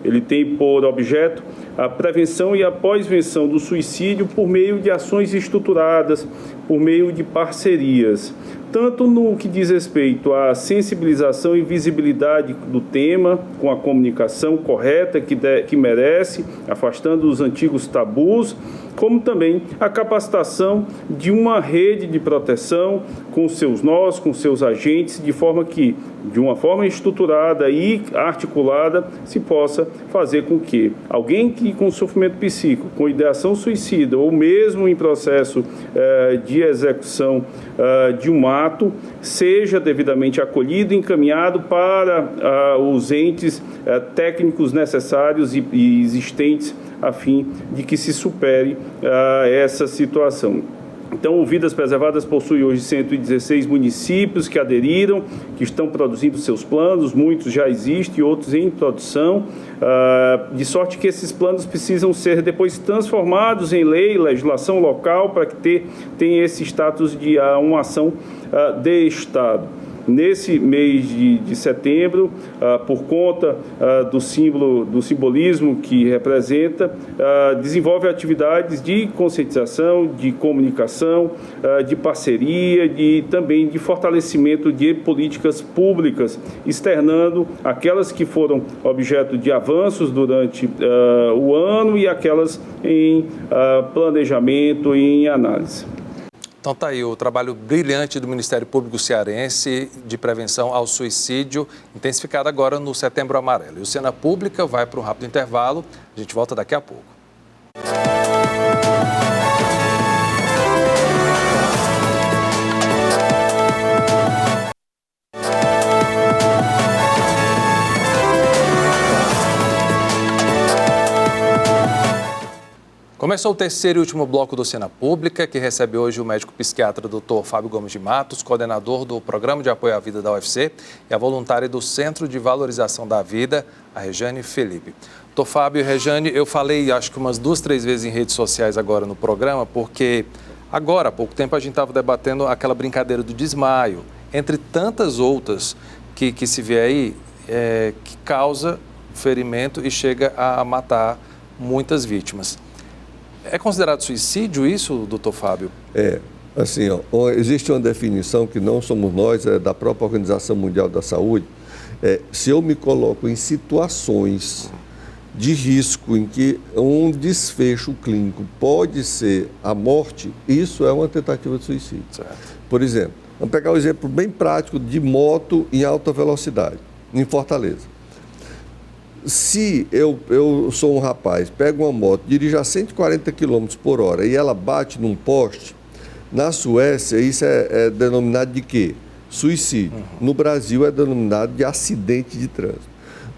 Ele tem por objeto a prevenção e a pós-venção do suicídio por meio de ações estruturadas, por meio de parcerias, tanto no que diz respeito à sensibilização e visibilidade do tema, com a comunicação correta que merece, afastando os antigos tabus, como também a capacitação de uma rede de proteção com seus nós, com seus agentes, de forma que, de uma forma estruturada e articulada, se possa fazer com que alguém que com sofrimento psíquico, com ideação suicida ou mesmo em processo de execução de um ato, seja devidamente acolhido e encaminhado para os entes técnicos necessários e existentes a fim de que se supere essa situação. Então, o Vidas Preservadas possui hoje 116 municípios que aderiram, que estão produzindo seus planos, muitos já existem, outros em produção, de sorte que esses planos precisam ser depois transformados em lei, legislação local, para que tenha esse status de uma ação de Estado. Nesse mês de setembro, por conta do simbolismo que representa, desenvolve atividades de conscientização, de comunicação, de parceria e também de fortalecimento de políticas públicas, externando aquelas que foram objeto de avanços durante o ano e aquelas em planejamento e em análise. Então está aí o trabalho brilhante do Ministério Público Cearense de prevenção ao suicídio, intensificado agora no Setembro Amarelo. E o Cena Pública vai para um rápido intervalo, a gente volta daqui a pouco. Começou o terceiro e último bloco do Cena Pública, que recebe hoje o médico psiquiatra Dr. Fábio Gomes de Matos, coordenador do Programa de Apoio à Vida da UFC, e a voluntária do Centro de Valorização da Vida, a Rejane Felipe. Dr. Fábio e Rejane, eu falei acho que umas 2, 3 vezes em redes sociais agora no programa, porque agora, há pouco tempo, a gente estava debatendo aquela brincadeira do desmaio, entre tantas outras que se vê aí, que causa ferimento e chega a matar muitas vítimas. É considerado suicídio isso, doutor Fábio? Assim, existe uma definição que não somos nós, é da própria Organização Mundial da Saúde. Se eu me coloco em situações de risco em que um desfecho clínico pode ser a morte, isso é uma tentativa de suicídio. Certo. Por exemplo, vamos pegar um exemplo bem prático de moto em alta velocidade, em Fortaleza. Se eu sou um rapaz, pego uma moto, dirijo a 140 km por hora e ela bate num poste, na Suécia isso é denominado de quê? Suicídio. No Brasil é denominado de acidente de trânsito.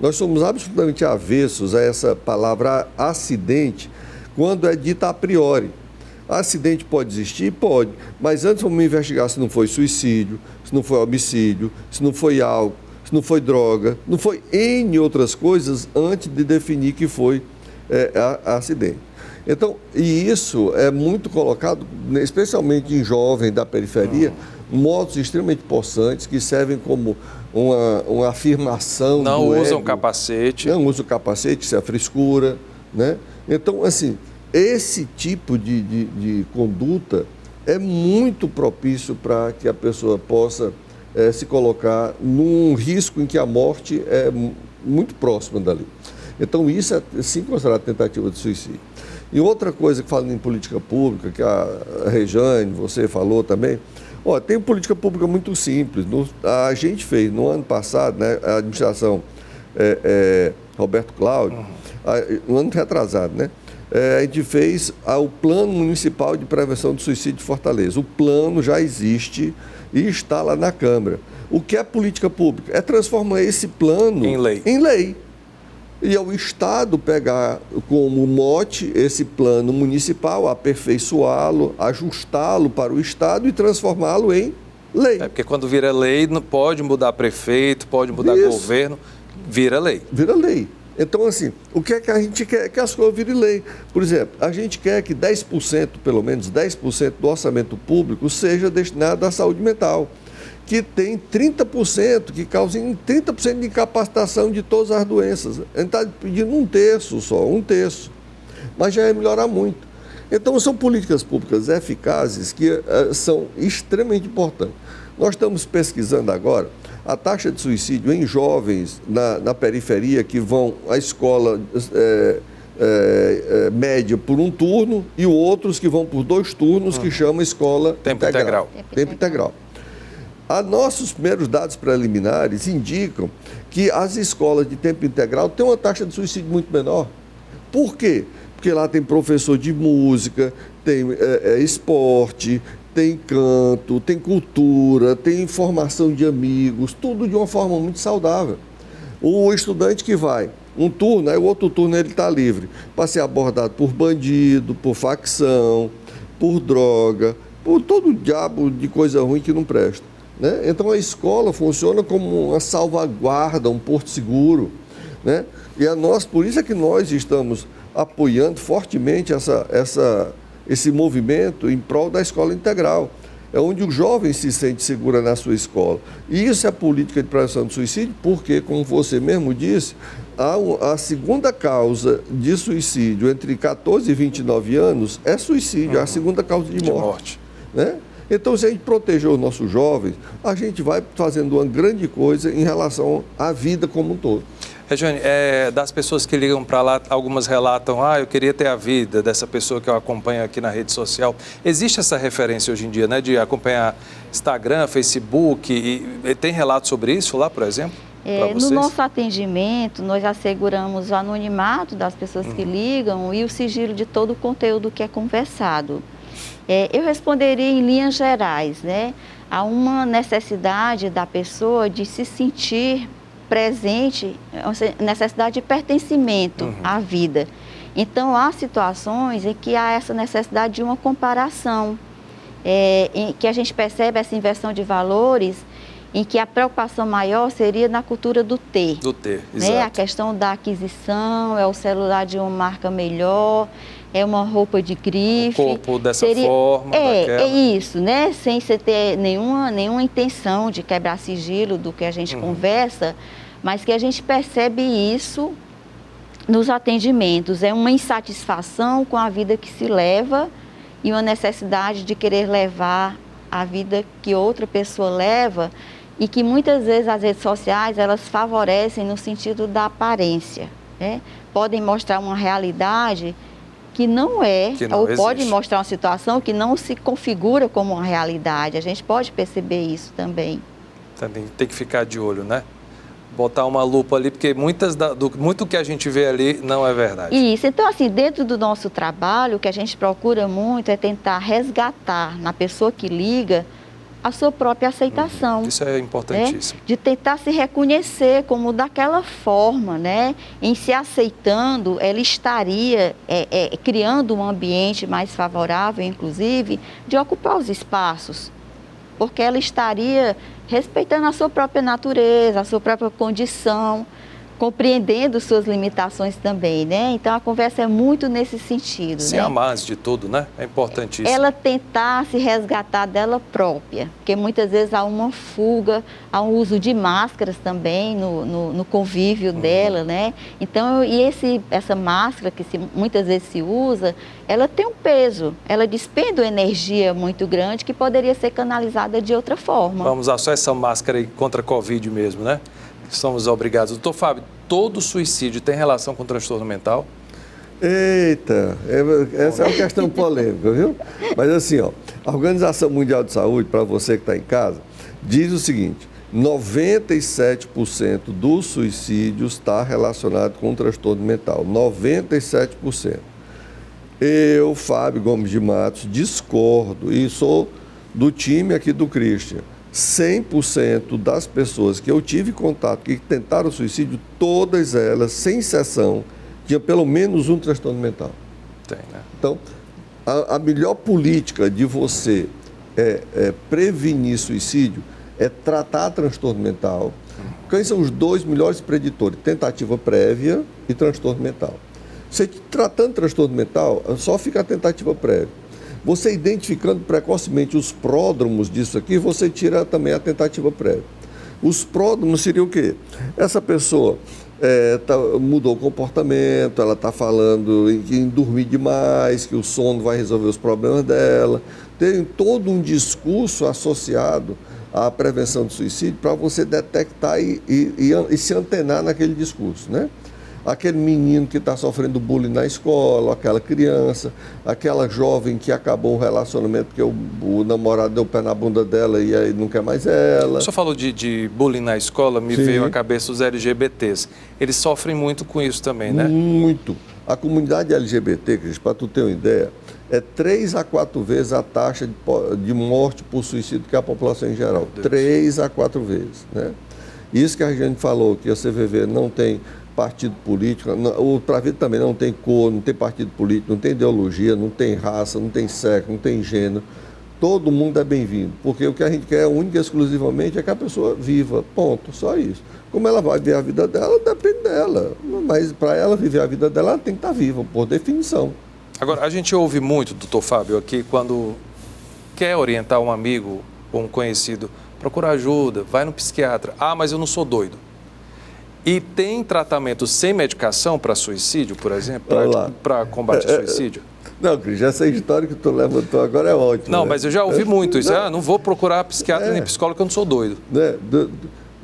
Nós somos absolutamente avessos a essa palavra acidente quando é dita a priori. Acidente pode existir? Pode, mas antes vamos investigar se não foi suicídio, se não foi homicídio, se não foi álcool, não foi droga, não foi N outras coisas antes de definir que foi acidente. Então, e isso é muito colocado, especialmente em jovens da periferia, motos extremamente possantes que servem como uma afirmação. Não usam capacete. Não usam capacete, isso é frescura, né? Então, assim, esse tipo de conduta é muito propício para que a pessoa possa se colocar num risco em que a morte é muito próxima dali. Então, isso é sim considerado tentativa de suicídio. E outra coisa que falando em política pública, que a Rejane, você falou também, tem política pública muito simples. A gente fez no ano passado, né, a administração Roberto Cláudio, no ano retrasado, né, a gente fez o Plano Municipal de Prevenção do Suicídio de Fortaleza. O plano já existe e está lá na Câmara. O que é política pública? É transformar esse plano em lei. E é o Estado pegar como mote esse plano municipal, aperfeiçoá-lo, ajustá-lo para o Estado e transformá-lo em lei. Porque quando vira lei, não pode mudar prefeito, pode mudar governo, vira lei. Vira lei. Então, assim, o que é que a gente quer? Que as coisas virem lei. Por exemplo, a gente quer que 10%, pelo menos 10% do orçamento público seja destinado à saúde mental, que tem 30%, que causem 30% de incapacitação de todas as doenças. A gente está pedindo um terço, mas já é melhorar muito. Então, são políticas públicas eficazes que são extremamente importantes. Nós estamos pesquisando agora a taxa de suicídio em jovens na periferia que vão à escola média por um turno e outros que vão por 2 turnos, que chama escola Tempo integral. Tempo integral. Nossos primeiros dados preliminares indicam que as escolas de tempo integral têm uma taxa de suicídio muito menor. Por quê? Porque lá tem professor de música, tem esporte, tem canto, tem cultura, tem formação de amigos, tudo de uma forma muito saudável. O estudante que vai um turno, aí o outro turno ele está livre para ser abordado por bandido, por facção, por droga, por todo o diabo de coisa ruim que não presta. Né? Então a escola funciona como uma salvaguarda, um porto seguro. Né? E por isso é que nós estamos apoiando fortemente esse movimento em prol da escola integral. É onde o jovem se sente seguro na sua escola. E isso é a política de prevenção do suicídio, porque, como você mesmo disse, a segunda causa de suicídio entre 14 e 29 anos é suicídio, é a segunda causa de morte. Né? Então, se a gente proteger os nossos jovens, a gente vai fazendo uma grande coisa em relação à vida como um todo. Rejane, das pessoas que ligam para lá, algumas relatam, eu queria ter a vida dessa pessoa que eu acompanho aqui na rede social. Existe essa referência hoje em dia, né, de acompanhar Instagram, Facebook, e tem relatos sobre isso lá, por exemplo? No nosso atendimento, nós asseguramos o anonimato das pessoas que ligam e o sigilo de todo o conteúdo que é conversado. Eu responderia em linhas gerais, né? Há uma necessidade da pessoa de se sentir presente, necessidade de pertencimento à vida. Então, há situações em que há essa necessidade de uma comparação, em que a gente percebe essa inversão de valores, em que a preocupação maior seria na cultura do ter. Do ter, né? exato. A questão da aquisição, é o celular de uma marca melhor, é uma roupa de grife. O corpo dessa forma, daquela. É isso, né? Sem você ter nenhuma intenção de quebrar sigilo do que a gente conversa, mas que a gente percebe isso nos atendimentos. É uma insatisfação com a vida que se leva e uma necessidade de querer levar a vida que outra pessoa leva e que muitas vezes as redes sociais, elas favorecem no sentido da aparência, né? Podem mostrar uma realidade que não é, ou pode mostrar uma situação que não se configura como uma realidade. A gente pode perceber isso também. Também tem que ficar de olho, né? Botar uma lupa ali, porque muito que a gente vê ali não é verdade. Isso. Então, assim, dentro do nosso trabalho, o que a gente procura muito é tentar resgatar na pessoa que liga a sua própria aceitação. Isso é importantíssimo. Né? De tentar se reconhecer como daquela forma, né? Em se aceitando, ela estaria criando um ambiente mais favorável, inclusive, de ocupar os espaços. Porque ela estaria respeitando a sua própria natureza, a sua própria condição, compreendendo suas limitações também, né? Então a conversa é muito nesse sentido, Se né? amar antes de tudo, né? É importantíssimo. Ela tentar se resgatar dela própria, porque muitas vezes há uma fuga, há um uso de máscaras também no convívio dela, né? Então, essa máscara que muitas vezes se usa, ela tem um peso, ela despende uma energia muito grande que poderia ser canalizada de outra forma. Vamos usar só essa máscara aí contra a Covid mesmo, né? Somos obrigados. Doutor Fábio, todo suicídio tem relação com transtorno mental? Eita, essa é uma questão polêmica, viu? Mas assim, ó, a Organização Mundial de Saúde, para você que está em casa, diz o seguinte: 97% dos suicídios está relacionado com transtorno mental. 97%. Eu, Fábio Gomes de Matos, discordo e sou do time aqui do Christian. 100% das pessoas que eu tive contato, que tentaram suicídio, todas elas, sem exceção, tinham pelo menos um transtorno mental. Tem, né? Então, a melhor política de você prevenir suicídio é tratar transtorno mental. Quais são os dois melhores preditores? Tentativa prévia e transtorno mental. Você tratando transtorno mental, só fica a tentativa prévia. Você identificando precocemente os pródromos disso aqui, você tira também a tentativa prévia. Os pródromos seriam o quê? Essa pessoa mudou o comportamento, ela está falando em dormir demais, que o sono vai resolver os problemas dela. Tem todo um discurso associado à prevenção do suicídio para você detectar e se antenar naquele discurso, né? Aquele menino que está sofrendo bullying na escola, aquela criança, aquela jovem que acabou um relacionamento porque o namorado deu o pé na bunda dela e aí não quer mais ela. O senhor falou de bullying na escola, me veio à cabeça os LGBTs. Eles sofrem muito com isso também, né? Muito. A comunidade LGBT, Cris, para tu ter uma ideia, é 3 a 4 vezes a taxa de morte por suicídio que a população em geral. 3 a 4 vezes, né? Isso que a gente falou, que a CVV não tem partido político, o Pra Vida também não tem cor, não tem partido político, não tem ideologia, não tem raça, não tem sexo, não tem gênero. Todo mundo é bem-vindo, porque o que a gente quer única e exclusivamente é que a pessoa viva, ponto, só isso. Como ela vai viver a vida dela, depende dela, mas para ela viver a vida dela, ela tem que estar viva, por definição. Agora, a gente ouve muito, doutor Fábio, aqui, quando quer orientar um amigo ou um conhecido, procura ajuda, vai no psiquiatra. Ah, mas eu não sou doido. E tem tratamento sem medicação para suicídio, por exemplo, para combate ao suicídio? Não, Cris, essa história que tu levantou agora é ótima. Não, né? mas eu já ouvi muito isso. Não vou procurar psiquiatra nem psicólogo, que eu não sou doido. Né?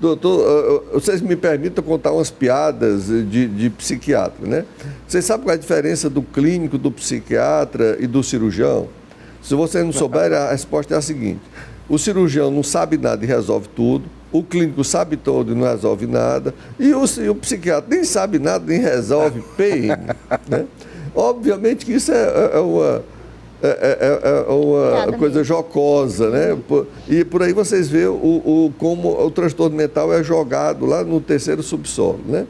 Doutor, vocês me permitam contar umas piadas de psiquiatra, né? Vocês sabem qual é a diferença do clínico, do psiquiatra e do cirurgião? Se você não souber, a resposta é a seguinte: o cirurgião não sabe nada e resolve tudo. O clínico sabe todo e não resolve nada. E o psiquiatra nem sabe nada, nem resolve PM. Né? Obviamente que isso é uma coisa jocosa, né? E por aí vocês veem como o transtorno mental é jogado lá no terceiro subsolo, né?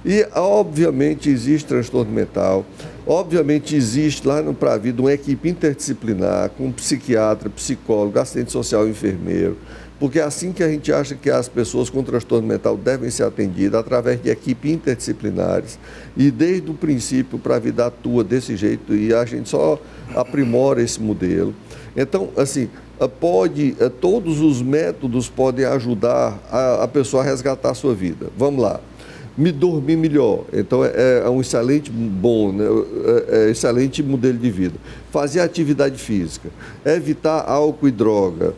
E, obviamente, existe transtorno mental, obviamente existe lá no Pra Vida uma equipe interdisciplinar, com psiquiatra, psicólogo, assistente social e enfermeiro, porque é assim que a gente acha que as pessoas com transtorno mental devem ser atendidas, através de equipes interdisciplinares, e desde o princípio o Pra Vida atua desse jeito e a gente só aprimora esse modelo. Então, assim, todos os métodos podem ajudar a pessoa a resgatar a sua vida. Vamos lá. Me dormir melhor, então é um excelente né? Excelente modelo de vida. Fazer atividade física, evitar álcool e droga,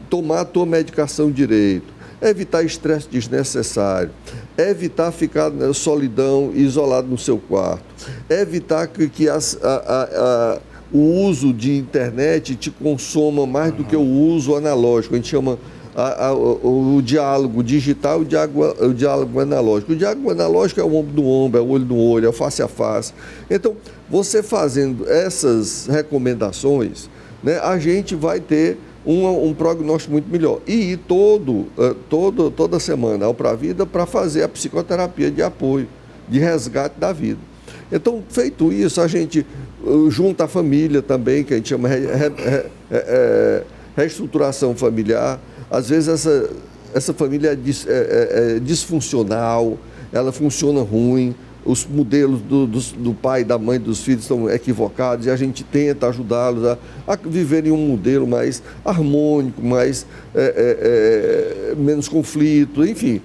tomar a tua medicação direito, evitar estresse desnecessário, evitar ficar na solidão e isolado no seu quarto, evitar que o uso de internet te consuma mais do que o uso analógico. A gente chama o diálogo digital e o diálogo analógico. O diálogo analógico é o ombro no ombro, é o olho no olho, é o face a face. Então, você fazendo essas recomendações, né, a gente vai ter um prognóstico muito melhor. E ir toda semana ao Pra Vida para fazer a psicoterapia de apoio, de resgate da vida. Então, feito isso, a gente junta a família também, que a gente chama reestruturação familiar. Às vezes essa família é disfuncional, ela funciona ruim, os modelos do pai e da mãe dos filhos estão equivocados e a gente tenta ajudá-los a viverem um modelo mais harmônico, mais menos conflito, enfim.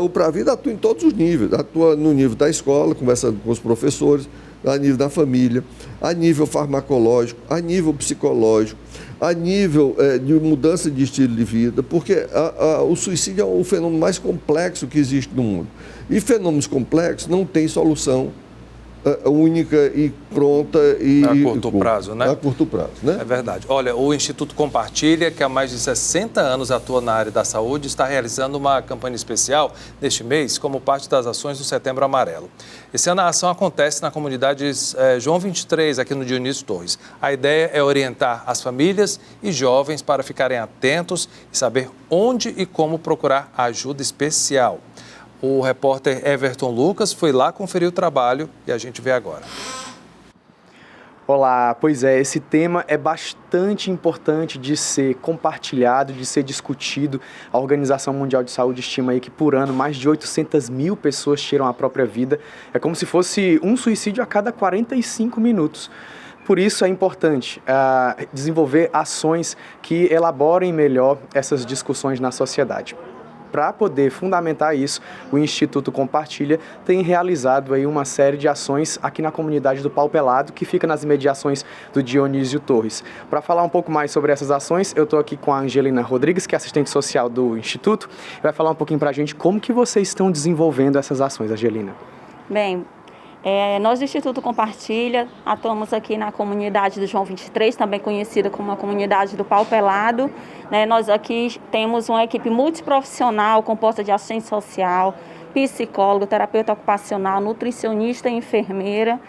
O Pra Vida atua em todos os níveis, atua no nível da escola, conversando com os professores, a nível da família, a nível farmacológico, a nível psicológico, a nível de mudança de estilo de vida, porque o suicídio é o fenômeno mais complexo que existe no mundo. E fenômenos complexos não têm solução única e pronta e a curto prazo, né? A curto prazo, né? É verdade. Olha, o Instituto Compartilha, que há mais de 60 anos atua na área da saúde, está realizando uma campanha especial neste mês como parte das ações do Setembro Amarelo. Esse ano a ação acontece na comunidade João 23, aqui no Dionísio Torres. A ideia é orientar as famílias e jovens para ficarem atentos e saber onde e como procurar ajuda especial. O repórter Everton Lucas foi lá conferir o trabalho e a gente vê agora. Olá, pois é, esse tema é bastante importante de ser compartilhado, de ser discutido. A Organização Mundial de Saúde estima aí que por ano mais de 800 mil pessoas tiram a própria vida. É como se fosse um suicídio a cada 45 minutos. Por isso é importante desenvolver ações que elaborem melhor essas discussões na sociedade. Para poder fundamentar isso, o Instituto Compartilha tem realizado aí uma série de ações aqui na comunidade do Pau Pelado, que fica nas imediações do Dionísio Torres. Para falar um pouco mais sobre essas ações, eu estou aqui com a Angelina Rodrigues, que é assistente social do Instituto, e vai falar um pouquinho para a gente como que vocês estão desenvolvendo essas ações, Angelina. Bem, nós do Instituto Compartilha atuamos aqui na comunidade do João 23, também conhecida como a comunidade do Pau Pelado. Nós aqui temos uma equipe multiprofissional composta de assistente social, psicólogo, terapeuta ocupacional, nutricionista e enfermeira,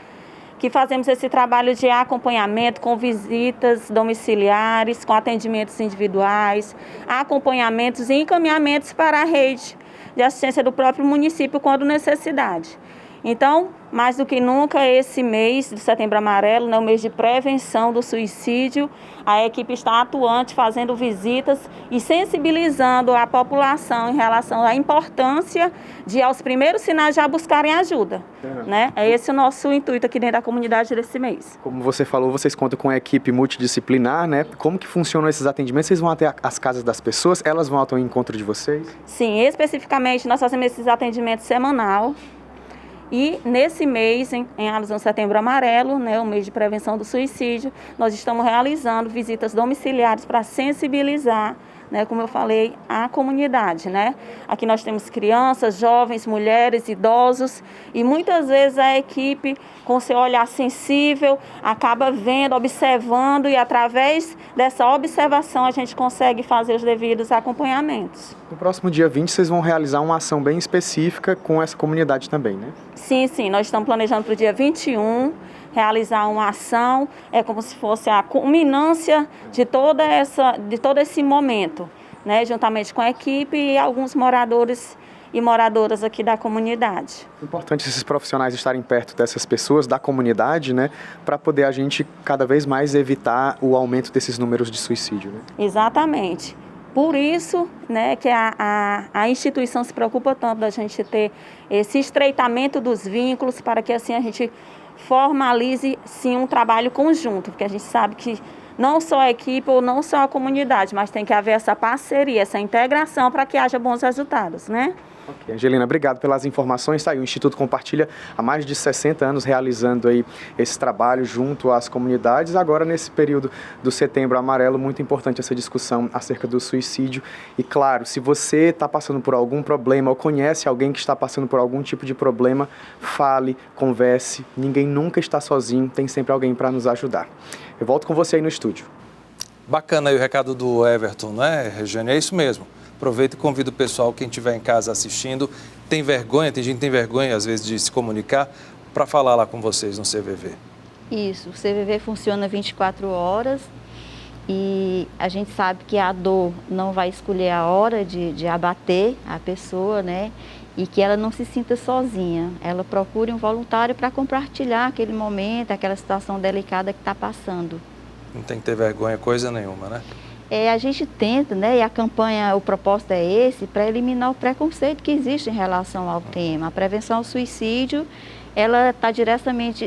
que fazemos esse trabalho de acompanhamento com visitas domiciliares, com atendimentos individuais, acompanhamentos e encaminhamentos para a rede de assistência do próprio município quando necessidade. Então, mais do que nunca, esse mês de Setembro Amarelo, o mês de prevenção do suicídio, a equipe está atuante, fazendo visitas e sensibilizando a população em relação à importância de, aos primeiros sinais, já buscarem ajuda. É esse o nosso intuito aqui dentro da comunidade desse mês. Como você falou, vocês contam com a equipe multidisciplinar, né? Como que funcionam esses atendimentos? Vocês vão até as casas das pessoas? Elas vão ao encontro de vocês? Sim, especificamente nós fazemos esses atendimentos semanal. E nesse mês, em alusão ao Setembro Amarelo, o mês de prevenção do suicídio, nós estamos realizando visitas domiciliares para sensibilizar, como eu falei, a comunidade. Aqui nós temos crianças, jovens, mulheres, idosos e muitas vezes a equipe, com seu olhar sensível, acaba vendo, observando e através dessa observação a gente consegue fazer os devidos acompanhamentos. No próximo dia 20 vocês vão realizar uma ação bem específica com essa comunidade também, né? Sim, nós estamos planejando para o dia 21 realizar uma ação, como se fosse a culminância de todo esse momento, juntamente com a equipe e alguns moradores e moradoras aqui da comunidade. Importante esses profissionais estarem perto dessas pessoas, da comunidade, para poder a gente cada vez mais evitar o aumento desses números de suicídio. Exatamente. Por isso, que a instituição se preocupa tanto da gente ter esse estreitamento dos vínculos para que assim a gente formalize, sim, um trabalho conjunto, porque a gente sabe que não só a equipe ou não só a comunidade, mas tem que haver essa parceria, essa integração para que haja bons resultados, Ok, Angelina, obrigado pelas informações. Tá aí, o Instituto Compartilha há mais de 60 anos realizando aí esse trabalho junto às comunidades. Agora, nesse período do Setembro Amarelo, muito importante essa discussão acerca do suicídio. E, claro, se você está passando por algum problema ou conhece alguém que está passando por algum tipo de problema, fale, converse. Ninguém nunca está sozinho, tem sempre alguém para nos ajudar. Eu volto com você aí no estúdio. Bacana aí o recado do Everton, Regiane? É isso mesmo. Aproveita e convida o pessoal, quem estiver em casa assistindo, tem gente que tem vergonha às vezes de se comunicar, para falar lá com vocês no CVV. Isso, o CVV funciona 24 horas e a gente sabe que a dor não vai escolher a hora de abater a pessoa, e que ela não se sinta sozinha. Ela procure um voluntário para compartilhar aquele momento, aquela situação delicada que está passando. Não tem que ter vergonha coisa nenhuma, A gente tenta, né, e a campanha, o propósito é esse, para eliminar o preconceito que existe em relação ao tema. A prevenção ao suicídio, ela está diretamente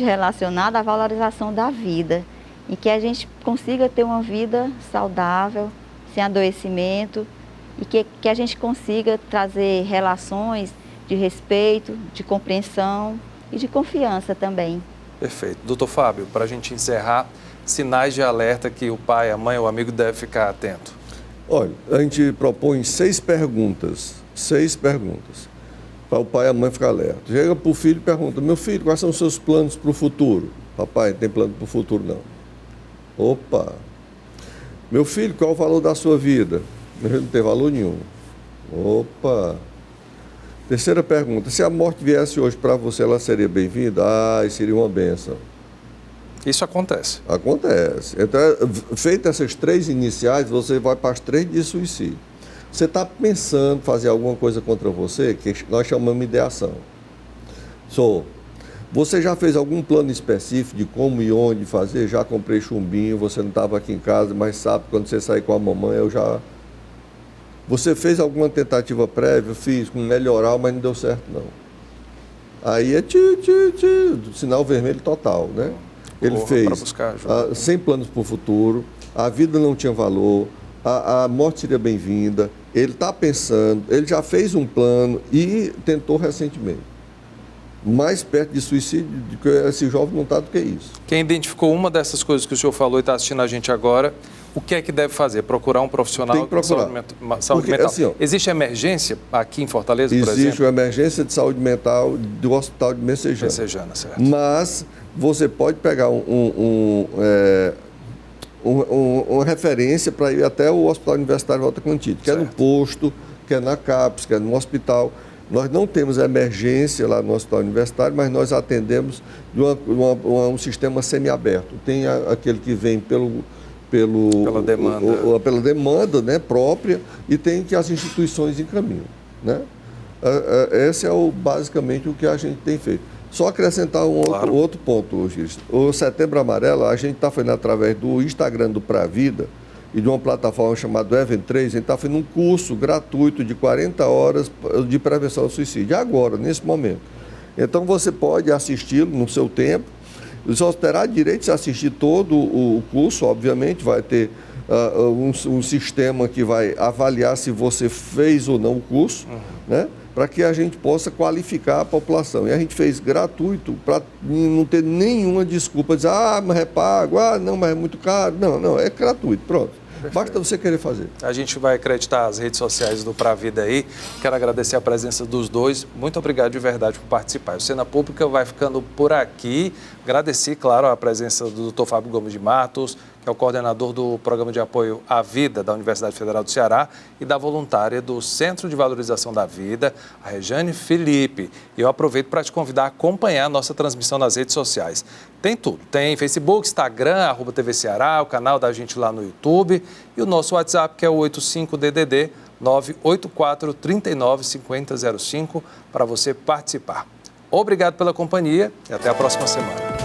relacionada à valorização da vida e que a gente consiga ter uma vida saudável, sem adoecimento e que a gente consiga trazer relações de respeito, de compreensão e de confiança também. Perfeito. Doutor Fábio, para a gente encerrar, sinais de alerta que o pai, a mãe ou o amigo deve ficar atento. Olha, a gente propõe 6 perguntas, para o pai e a mãe ficar alerta. Chega para o filho e pergunta: meu filho, quais são os seus planos para o futuro? Papai, não tem plano para o futuro não. Opa! Meu filho, qual é o valor da sua vida? Meu filho não tem valor nenhum. Opa! Terceira pergunta: se a morte viesse hoje para você, ela seria bem-vinda? Seria uma bênção. Isso acontece. Acontece. Então, feitas essas 3 iniciais, você vai para as 3 de suicídio. Você está pensando em fazer alguma coisa contra você, que nós chamamos de ideação. Você já fez algum plano específico de como e onde fazer? Já comprei chumbinho, você não estava aqui em casa, mas sabe, quando você sair com a mamãe, eu já... Você fez alguma tentativa prévia? Fiz, com melhorar, mas não deu certo, não. Aí é sinal vermelho total, né? Ele fez sem planos para o futuro, a vida não tinha valor, a morte seria bem-vinda, ele está pensando, ele já fez um plano e tentou recentemente. Mais perto de suicídio do que esse jovem não está do que isso. Quem identificou uma dessas coisas que o senhor falou e está assistindo a gente agora, o que é que deve fazer? Procurar um profissional de saúde mental. Assim, existe emergência aqui em Fortaleza, por exemplo? Existe uma emergência de saúde mental do Hospital de Messejana. Certo. Mas você pode pegar uma referência para ir até o Hospital Universitário Walter Clontino, que é no posto, que é na CAPES, que é no hospital. Nós não temos emergência lá no Hospital Universitário, mas nós atendemos de um sistema semiaberto. Tem aquele que vem pela demanda, né, própria, e tem que as instituições encaminham, né? Esse é basicamente o que a gente tem feito. Só acrescentar outro ponto, Gilson. O Setembro Amarelo, a gente está fazendo através do Instagram do Pra Vida e de uma plataforma chamada Event 3, a gente está fazendo um curso gratuito de 40 horas de prevenção ao suicídio, agora, nesse momento. Então você pode assisti-lo no seu tempo, só terá direito de assistir todo o curso, obviamente, vai ter um sistema que vai avaliar se você fez ou não o curso, né? Para que a gente possa qualificar a população. E a gente fez gratuito para não ter nenhuma desculpa, dizer, mas é pago, não, mas é muito caro. Não, é gratuito, pronto. Perfeito. Basta você querer fazer. A gente vai acreditar as redes sociais do Pra Vida aí. Quero agradecer a presença dos dois. Muito obrigado de verdade por participar. O Cena Pública vai ficando por aqui. Agradecer, claro, a presença do Dr. Fábio Gomes de Matos, que é o coordenador do Programa de Apoio à Vida da Universidade Federal do Ceará, e da voluntária do Centro de Valorização da Vida, a Rejane Felipe. E eu aproveito para te convidar a acompanhar a nossa transmissão nas redes sociais. Tem tudo. Tem Facebook, Instagram, @TV Ceará, o canal da gente lá no YouTube e o nosso WhatsApp, que é o 85DDD 984 39 5005, para você participar. Obrigado pela companhia e até a próxima semana.